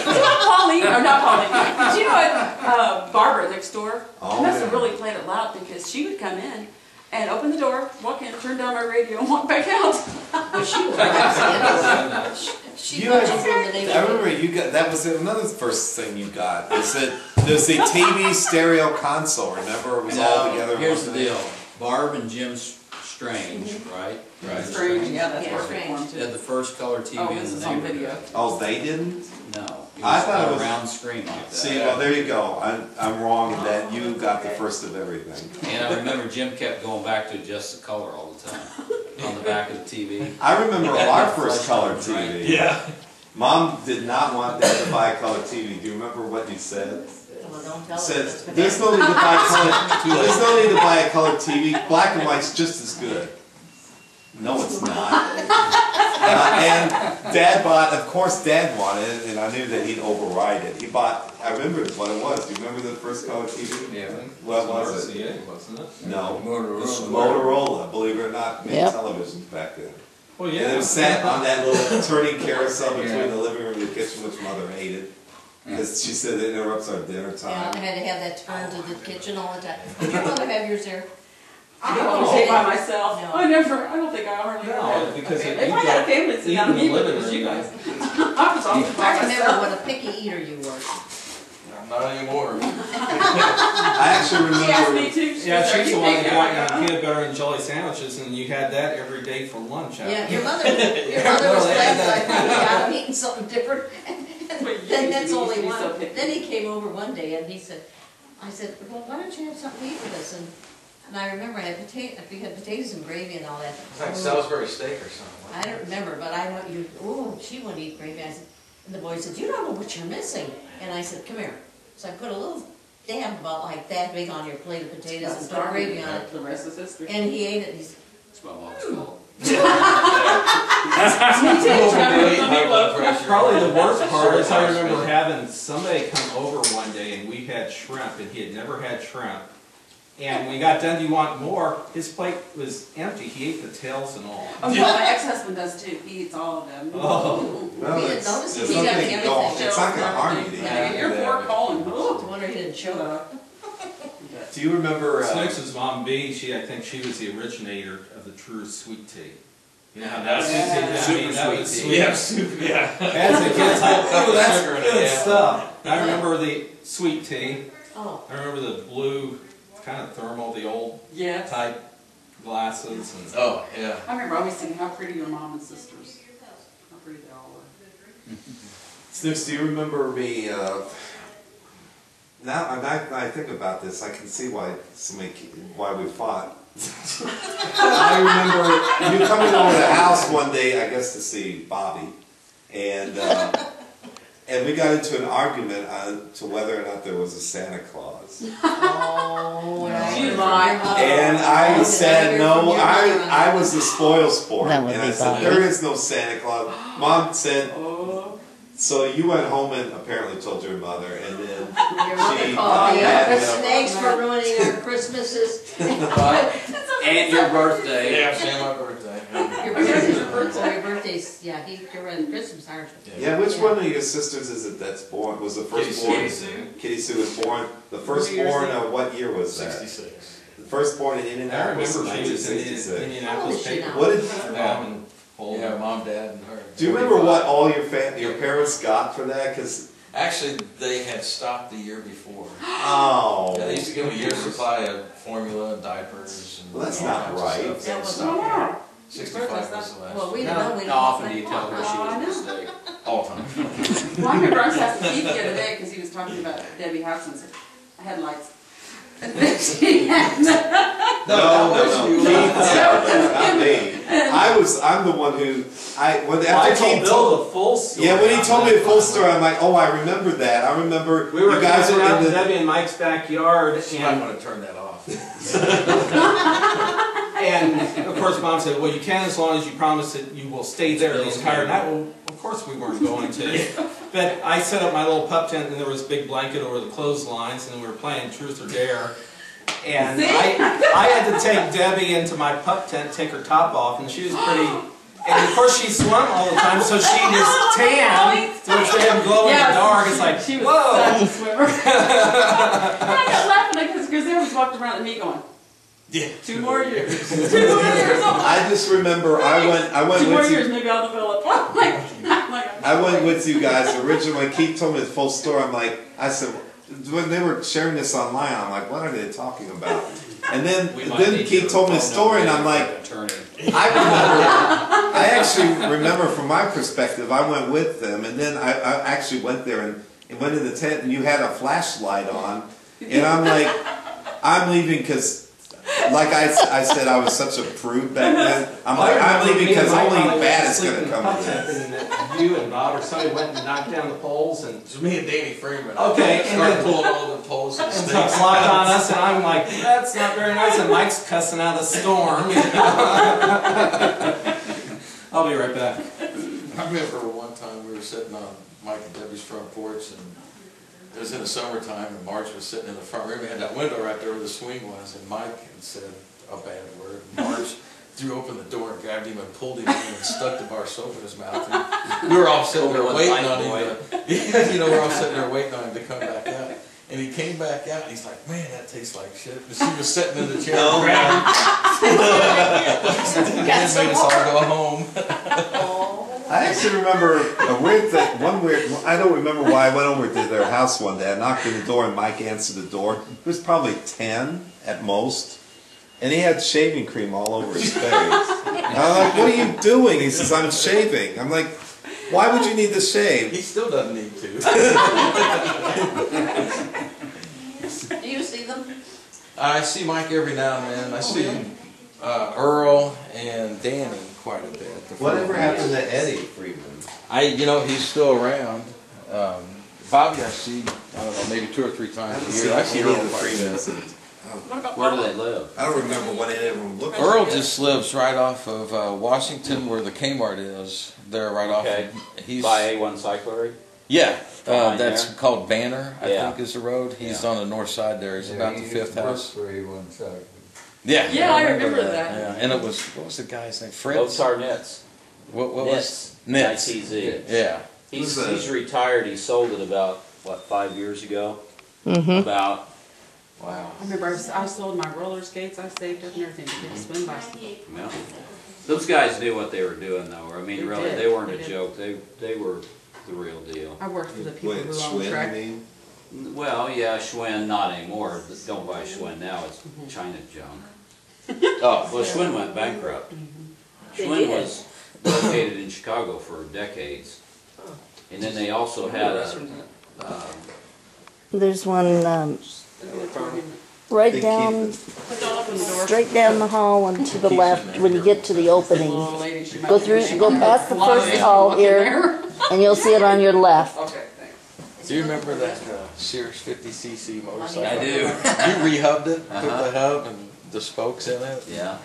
Pauline, or not Pauline, did you know what, Barbara next door? Oh, Must have yeah. really played it loud because she would come in and open the door, walk in, turn down my radio, and walk back out. Well, she was nice. She You thought had- you were in the I neighborhood. remember you got that was another first thing you got. Is that there's a TV stereo console? Remember, it was all together. in Here's the one thing? deal. Barb and Jim Strange, right? Strange, yeah, that's Yeah, perfect Strange. one too. Had the first color TV Oh, in this the is on neighborhood. video. Oh, they didn't. No. It I was thought it a was- round screen like that. See, well, there you go. I'm wrong in that you got the first of everything. And I remember Jim kept going back to adjust the color all the time on the back of the TV. I remember our first color TV. Yeah. Mom did not want Dad to buy a color TV. Do you remember what you said? Well, don't tell You her. said, there's no need to buy a color. There's no need to buy a color TV. Black and white's just as good. No, it's not. And Dad bought. Of course, Dad wanted it, and I knew that he'd override it. He bought. I remember what it was. Do you remember the first color TV? Yeah. What was it? RCA, wasn't it? No. Motorola. Motorola. Believe it or not, made Yep. televisions back then. Well, And it was sat on that little turning carousel between the living room and the kitchen, which Mother hated. Because she said it interrupts our dinner Yeah, time. I had to have that turn to the kitchen all the time. Did your mother have yours there? I always stay by myself. No. I don't think I hardly ever No, had. because If you I had a got- family sit even down and the eat with it, living it was you room, guys. I was always by I remember myself. what a picky eater you were. Not anymore. I actually She asked me remember. too. She Yeah, was like, she's "You the one take that it." got you peanut butter and jelly sandwiches, and you had that every day for lunch. Yeah, your mother was glad that I got him eating something different. But you Then used that's to all be he so wanted. picky. Then he came over one day and he said, I said, well, why don't you have something to eat with us? And I remember I had we had potatoes and gravy and all that. It's like Salisbury steak or something. I don't remember, but I know you, oh, she wouldn't eat gravy. I said, and the boy said, you don't know what you're missing. And I said, come here. So I put a little stab about like that big on your plate of potatoes and put gravy on it. The rest is history. And he ate it. He's, It's my mom's fault. Probably the worst part is I remember having somebody come over one day and we had shrimp and he had never had shrimp. And when we got done, do you want more? His plate was empty. He ate the tails and all. Oh, yeah, my ex-husband does too. He eats all of them. Oh. Well, he didn't it's, notice there's he nothing got everything. going. It's not going to harm you to eat. Yeah, you're poor Colin. No wonder he didn't show up. Do you remember? Snooks' mom, B, I think she was the originator of the true sweet tea. You know how that's sweet tea? That was sweet. Yeah, super, yeah. As a kid, it's like, oh, that's Sugar in it, good yeah. stuff. I remember the sweet tea. Oh. I remember the blue, kind of thermal, the old Yes. type glasses. And Oh, yeah. I remember always thinking how pretty your mom and sisters. How pretty they all were. Snooks, do you remember me? Now, I think about this, I can see why we fought. I remember you coming over to the house one day, I guess to see Bobby, and we got into an argument on to whether or not there was a Santa Claus. Oh, You lied. And I said no. I was the spoil sport, That would and be I said Bobby. there is no Santa Claus. Mom said. Oh. So you went home and apparently told your mother, and then Your mother she called me up. had The enough. snakes for ruining our Christmases. And your birthday. Yeah, same my birthday. Your birthday's your birthday. Your birthday's, yeah, you're running Christmas, aren't you? Yeah, which one of your sisters is it that's born? Was the first born? Kitty Sue. Kitty Sue was born. The first New Year's born. Eve. What year was that? 66. The first born in I Indianapolis in remember she was in 1966. the Indianapolis How old is she paper. now? What did? Her mom and old. Yeah, mom, dad, and her. Do you remember what all your parents got for that? Because Actually, they had stopped the year before. oh, Yeah, they used to give a year's supply of formula and diapers. And Well, that's all not kinds of right. stuff. They had That was stopped the year. not. 65 was the last. Well, we year. didn't know. How, We how often do you tell her Oh, I she was a know. mistake? All the time. Well, I remember I was asking Keith the other day because he was talking about Debbie Housen's headlights. And then she had no, Keith, not me. I'm the one who when Well, I after told Keith Bill the full story. Yeah, when he on told me that. the full story, I'm like, oh, I remember that. I remember We were you guys were out in in the. Debbie and Mike's backyard, You might and, want to turn that off. and of course Mom said, well, you can as long as you promise that you will stay there the entire night. Well, of course we weren't going to. But I set up my little pup tent, and there was a big blanket over the clotheslines, and we were playing Truth or Dare. And I had to take Debbie into my pup tent, take her top off, and she was pretty. And of course she swam all the time, so she was tan, so it's damn glow in the dark. It's like, she was whoa! such a swimmer. And I kept laughing because they always walked around at me going, Yeah. 2 more years. 2 more years. I just remember I went 2 more with years, you. maybe I'll develop. I'm like, I went with you guys originally. When Keith told me the full story, I said when they were sharing this online, I'm like, what are they talking about? And then Keith told me the story, and I'm like, I actually remember from my perspective, I went with them, and then I actually went there and went in the tent, and you had a flashlight on, and I'm like, I'm leaving because, like I said, I was such a prude back then. I'm like, I'm leaving because only bad is going to come of this. And you and Bob or somebody went and knocked down the poles, and It was me and Danny Freeman. Okay, and started then- pulling all the poles and and stakes. locked on us, and I'm like, that's not very nice. And Mike's cussing out a storm. I'll be right back. I remember one time we were sitting on Mike and Debbie's front porch, and it was in the summertime, and Marge was sitting in the front room. We had that window right there where the swing was, and Mike had said a bad word. Marge threw open the door and grabbed him and pulled him in and stuck the bar soap in his mouth. And we were all sitting there waiting on him. We're all sitting there waiting on him to come back out. And he came back out, and he's like, man, that tastes like shit. But she was sitting in the chair and grabbed him. And then made us all go home. I actually remember a weird thing. I don't remember why I went over to their house one day. I knocked on the door, and Mike answered the door. He was probably 10 at most, and he had shaving cream all over his face. And I'm like, "What are you doing?" He says, "I'm shaving." I'm like, "Why would you need to shave?" He still doesn't need to. Do you see them? I see Mike every now and then. I see Earl and Danny quite a bit. Whatever happened to Eddie Freeman? He's still around. Bobby I see, I don't know, maybe 2 or 3 times a year. I see Earl quite a bit. Where do they live? I don't remember when it ever looked. Earl just lives right off of Washington, where the Kmart is. There, right Okay. off. He's By A1 Cyclery? yeah. Behind That's there? called Banner, I Yeah. think is the road. He's Yeah. on the north side there. He's about the 5th house. Where he won soccer. Yeah. Yeah, I remember that. Yeah. And it was, what was the guy's name? Fritz? Lothar Nitz. What was Nitz. Nitz. ITZ. Yeah. He's Who's that? retired. He sold it about, 5 years ago? About, Wow. I remember I sold my roller skates, I saved up and everything to get a swim bicycle. yeah. Those guys knew what they were doing, though. I mean, They really, did. they weren't They a did. joke. They were the real deal. I worked for the people Wait, who own Schwinn, you track. mean? Well, yeah, Schwinn, not anymore. Don't buy Schwinn now. It's China junk. Oh. Well, Schwinn went bankrupt. They Schwinn did. was located in Chicago for decades. And then they also had a, There's one right Big down, Keith. Open the door. straight down the hall and to the left when you get to the opening. Little lady, she might Go be- through, she go might past the have a lot of first people hall walking here, there. and you'll see it on your left. Okay, thanks. Do you remember that Sears 50cc motorcycle? I do. You rehubbed it, put the hub and the spokes in it. yeah,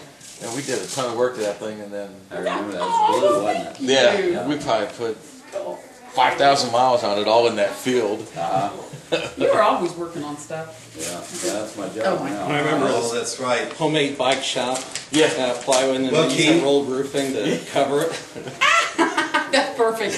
And we did a ton of work to that thing, and then I remember that. It was blue, wasn't it? yeah, we probably put 5,000 miles on it, all in that field. You were always working on stuff. Yeah, that's my Oh, job my now. I remember Oh, this that's right. homemade bike shop. Yeah. Plywood and Well, then use Keith- that rolled roofing to cover it. That's perfect.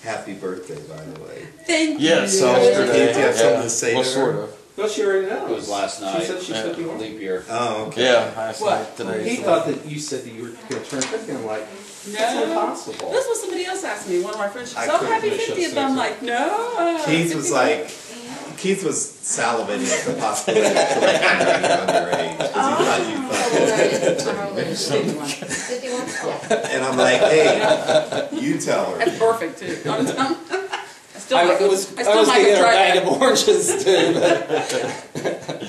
Happy birthday, by the way. Thank you. Yeah, so yesterday. Do you have something to say Well, to her? sort of. Well, she already knows. It was last night. She said she's 51. Leap year. Oh, okay. Yeah, last What? night, today. He thought that you said that you were going to turn 50. I'm like, that's No. impossible. This was somebody else asked me. One of my friends. She I said, "Oh, couldn't happy finish 50th." upstairs. I'm like, no. Keith was like, Keith was salivating at the possibility of correcting you on your age because he thought you thought. 51? And I'm like, hey, you tell her. That's perfect too. I still I might go. was I still might getting go a try bag that. of oranges too. But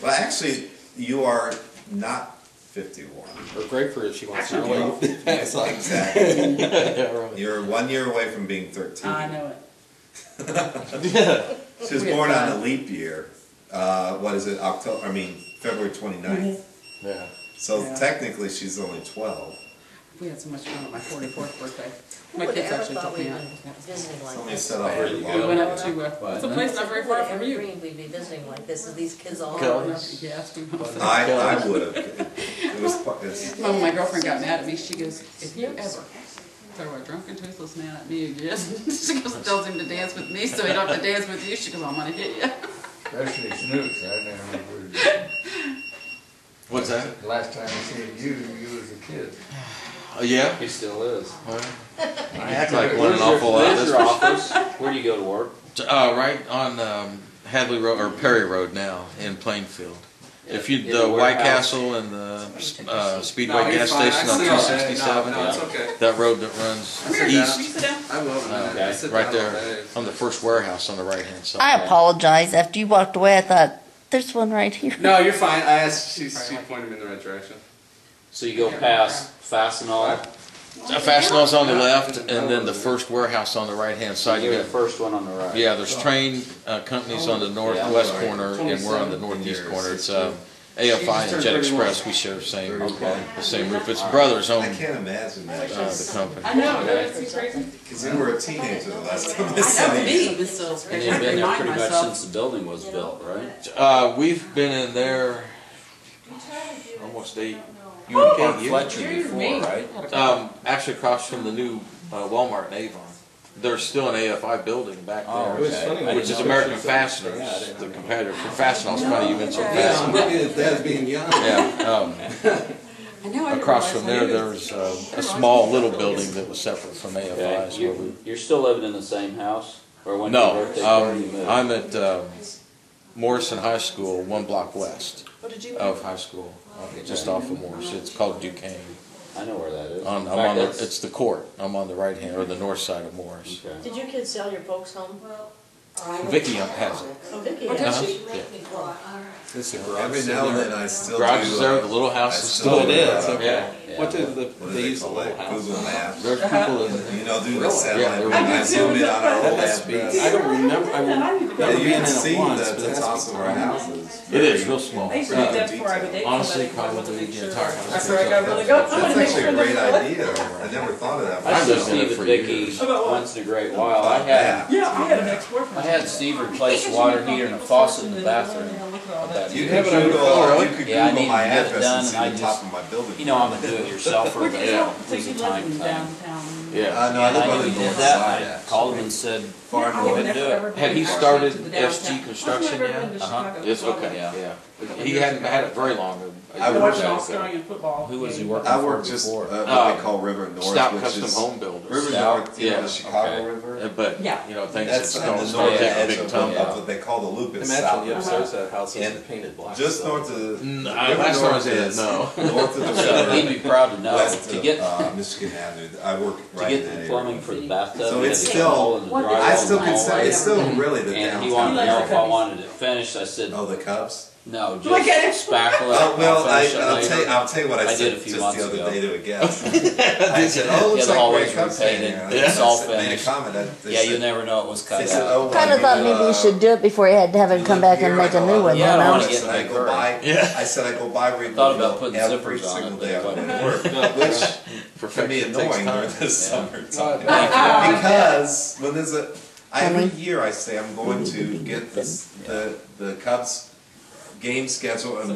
Well, actually, you are not 51. or grapefruit if she wants to. It's like, Exactly. Yeah, really. You're 1 year away from being 13. I know it. She was born on a leap year. What is it? February 29th. Yeah. So Yeah. technically, she's only 12. We had so much fun at my 44th birthday. Who My would kids have ever actually thought took we'd me out. be visiting like Only this? set up really We long. went up to it's a place not very Who would far have from ever you. dreamed we'd be visiting like this, as these kids all Kelly's. Yes, we went. I would have. It was. It's, When my girlfriend got mad at me, she goes, "If you ever throw a drunken, toothless man at me again," she goes, tells him to dance with me, so he don't have to dance with you. She goes, "I'm gonna hit you." Especially Snooks, I never remember. What's that? The last time I seen you was a kid. Yeah. He still is. I act like one an awful lot. Where's your office? Where do you go to work? Right on Hadley Road or Perry Road now in Plainfield. If you In the the White warehouse? Castle and the Speedway gas station on 267, okay. that road that runs Come here, will you east, sit down? I love it. Okay. I sit right down all there day. on the first warehouse on the right hand side. I apologize. After you walked away, I thought, there's one right here. No, you're fine. I asked. She pointed me in the right direction. So you go past Fastenal. Fastenal's on the left, and then the first warehouse on the right hand side. You You're the got, first one on the right. yeah, there's train companies on the northwest corner, and we're on the northeast corner. It's AFI and Jet Express. We share the same roof. It's brothers own I can't imagine that. the company. I know, it's crazy. Because you were a teenager the last time I I saw know you. me, but still, And I you've been there remind pretty much myself. since the building was built, right? We've been in there almost 8 You were years. Park Fletcher before, right? Actually across from the new Walmart in Avon. There's still an AFI building back Oh, there, It was funny when which you is know American that. Fasteners, Yeah, I didn't the know. competitor for Fastenal. It's funny you've been so Yeah, I'm fast. looking at that as being young. Yeah, I know, I didn't across from realize there, how you- there's a small little building that was separate from AFI. Okay. is where we- You're still living in the same house? Or when your No, birthday party you moved? I'm at Morrison High School, 1 block west What did you of high school, just off of Morris. It's called Duquesne. I know where that is. I'm In fact, on the, that's- it's the court. I'm on the right hand or the north side of Morris. Okay. Did your kids sell your folks home? Vicky has it. Oh, Vicky, What yeah. does she? Yeah. It's a garage Every sitting now and there. then I still Garage do. is there. The little house is I still still there. do. Yeah. What did what do they they use the call little it? house? Google Maps. There's people in You know, do the Really? satellite. Yeah, when I I zoom in on our old That's address. I don't remember. I remember Yeah, you being can in see it once, the but it has tops to of be our tiny. houses. It is real small. I used to Pretty do that good before I would detail. date Honestly, somebody. I wanted to probably make the sure. entire house. That's where I got really go. I want That's to make actually sure a great they're good. idea. I never thought of that. I I've see lived in it Steve for and Vicky years. About what? once in a great while. I had Yeah, I had an ex-boyfriend. I had Steve replace the water heater and a faucet in the bathroom. You You could have it on your phone, Google, really? you could Yeah, I Google need my to get it address done, and see and I the top just- of my building. You know, I'm a do-it-yourselfer, but Yeah, it was a time thing. downtown. Yeah. No, I And live I on the did north that, side, and I actually. called him and said, Far go ahead and do it. Have he started SG construction yet? Uh-huh. It's okay, Yeah. yeah. He hadn't had it very long. I I worked watched out Australian football. Who was he game. working I for work just before? what they call River North, Stout which Custom is Home Builders. River Stout? North, you know, Yeah, the Chicago okay. River. But, Yeah. you know, things That's that on the don't north take a edge big of, tumble. of what they call the loop. It's Imagine south. the upstairs of that house is And painted black. Just so- north of Last River time I North was in it, is no. north of the So he'd river, be proud to know, west to of get, Michigan Avenue. I work to right in get that the area. plumbing for the bathtub. So you it's had to still- get a hole in the drywall I still in the consider hallway. it's still really the And he downtown. wanted to know if I Cubbies. wanted it finished. I said, Oh, the Cubs. no, Look at just spackle it. Oh well, I'll finish it I'll tell you what I, I said did a few just months the other ago. day to a guest. I said, "Oh, it looks Yeah, the like hallways great Cubs repainted. fan." Yeah. It's all I made a finished. comment. They Yeah, said- you never know it was cut They said, out. "Oh, Kind of thought maybe you should do it before you had to have him come back and make a new one, you Yeah, I don't know? wanna I get said, in I a go hurry. by. Yeah. I said I go by Wrigley Thought about Field putting every zippers on single it, day I but go it to work, which can be Perfection takes annoying time. during the summertime. Thank Because when there's every Honey? year I say I'm going to get the Cubs game schedule and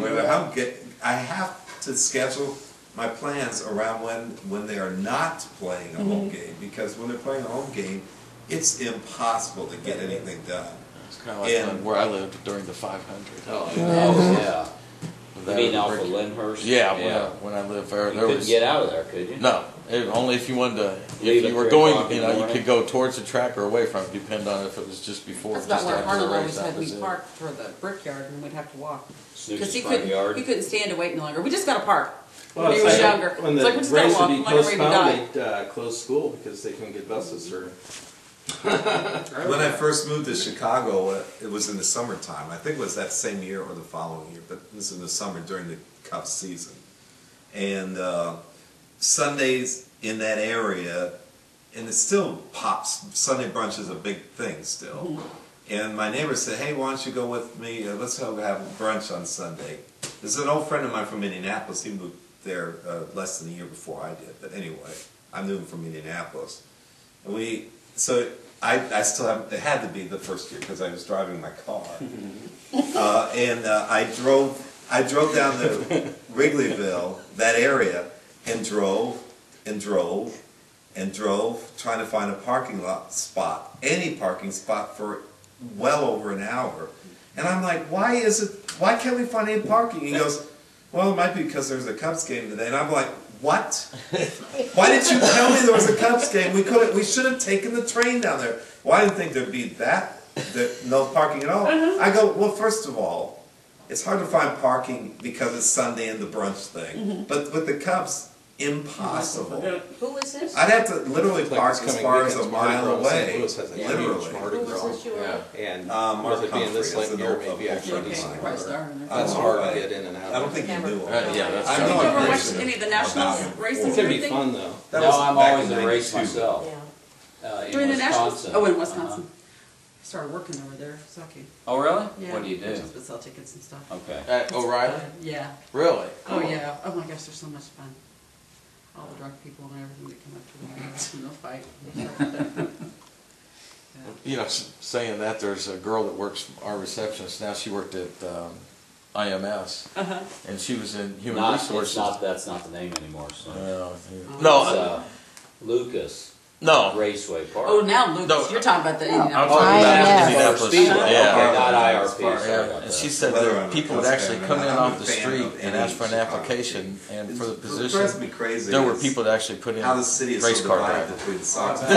I have to schedule my plans around when they are not playing a home game, because when they're playing a home game, it's impossible to get anything done. It's kind of like And- where I lived during the 500. Oh, yeah. You That mean off brick- of Lyndhurst? Yeah, when I lived there, You there couldn't was get out of there, could you? no. Only if you wanted to. Leave If at you were 3 going, o'clock in you the know, you morning? could go towards the track or away from it. Depend on if it was just before, That's or about just where after Harlan the race. always That had me was it. parked for the brickyard and we'd have to walk. Snooks' Because he front couldn't, yard. he couldn't stand to wait any longer. We just gotta park. Well, When he it's was like younger. When It's the like, we just gotta race walk. would I'm be like ready to die. postponed, they'd close school because they couldn't get buses through. When I first moved to Chicago, it was in the summertime. I think it was that same year or the following year, but it was in the summer during the Cubs season. And Sundays in that area, and it still pops. Sunday brunch is a big thing still. And my neighbor said, "Hey, why don't you go with me? Let's go have brunch on Sunday." There's an old friend of mine from Indianapolis. He moved there less than a year before I did. But anyway, I knew him from Indianapolis. And I still have, it had to be the first year because I was driving my car. I drove down to Wrigleyville, that area, and drove, trying to find a parking lot spot, any parking spot, for well over an hour. And I'm like, why can't we find any parking? He goes, well, it might be because there's a Cubs game today. And I'm like, what? Why didn't you tell me there was a Cubs game? We should have taken the train down there. Well, I didn't think there'd be no parking at all. I go, well, first of all, it's hard to find parking because it's Sunday and the brunch thing. But with the Cubs, impossible. Who was this? I'd have to literally Like park this as coming far as a weekend's Mardi mile Gras, St. away. Louis has a huge Literally. Mardi Who Gras. was this you were Yeah. And Mark with it being this Humphrey is late an year, old maybe actually Okay. decent Christ, weather. darn. That's Oh, hard right. to get in and out. I don't think you knew. Yeah, that's I true. know You ever a watch person any of the about nationals him. races It or could be anything? fun though. That No, was I'm back always in a race 92. myself. Yeah. In During the nationals? Wisconsin. Oh, in Wisconsin. Uh-huh. I started working over there, Sucky. Oh, really? Yeah. What do you do? Just would sell tickets and stuff. Okay. At O'Reilly? Yeah. Really? Oh, yeah. Oh my gosh, they're so much fun. All the drunk people and everything that come up to them and they'll fight. and stuff like that. You know, saying that, there's a girl that works, our receptionist now, she worked at IMS, Uh-huh. and she was in human Not, resources. that's not the name anymore, so. No, It's, no, Lucas no. Raceway Park. Oh, now Lucas, No. you're talking about the I'm Indianapolis. talking about IMS. Indianapolis. Speedway. Yeah. Okay, not IRP. Yeah, Sorry Yeah, about and that. she said Whether that I'm a people would Cubs actually fan or come not, in I'm off a the fan street of and any ask for an Chicago application, team. and for the What drives position, me crazy there were is people that actually put in how the city is race so car divided drivers. between the Sox fans.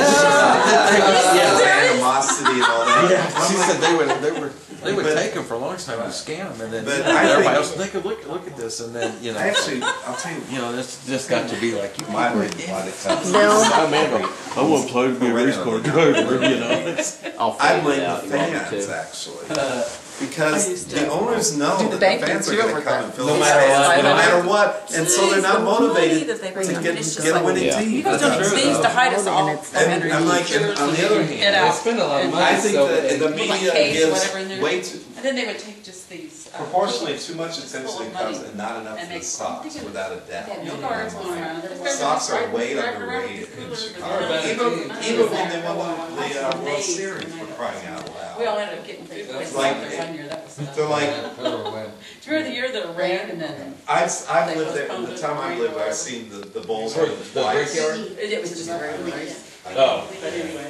Animosity and all that. Yeah, she I'm said like, they would But- take them for a long time and scan them, and then But I everybody think- else take a look at this, and then you know, Actually, I'll tell you, you know, this just got to be like you my people are reason why the Cubs. Bill? I want to be a race car driver, you know. I'll I fade blame it the out. You want me fans, to? actually. because I used to the owners know do the that the banking fans are too going to with come that. and fill No the matter stands, what. no matter what, and so they're Jeez, not the money motivated that they bring to in, get it's just a like- winning Yeah. team. You guys don't True, they used to though. hide us all And I'm like, and on the other hand, get out. They spend a lot of and money. I think So that the like media cakes, gives whatever in there. way too, And then they would take just these proportionally too much attention full to of Cubs money and not enough and to the make- Sox, without a doubt. They had no guards going around. Sox are way underrated in Chicago. Even when they won the World Series, for crying out We all loud. ended up getting things It's like like- one year. That was They're like, Whoever went. do you remember the year that it rained and then I've lived there, in the time I've lived there, I've seen the Bulls win twice. it was just very nice. Oh. But anyway.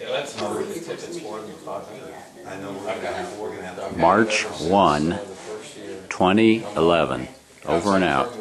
Yeah, that's No, we're gonna get tickets for them. I know we're gonna have. March 1, 2011. Over and out.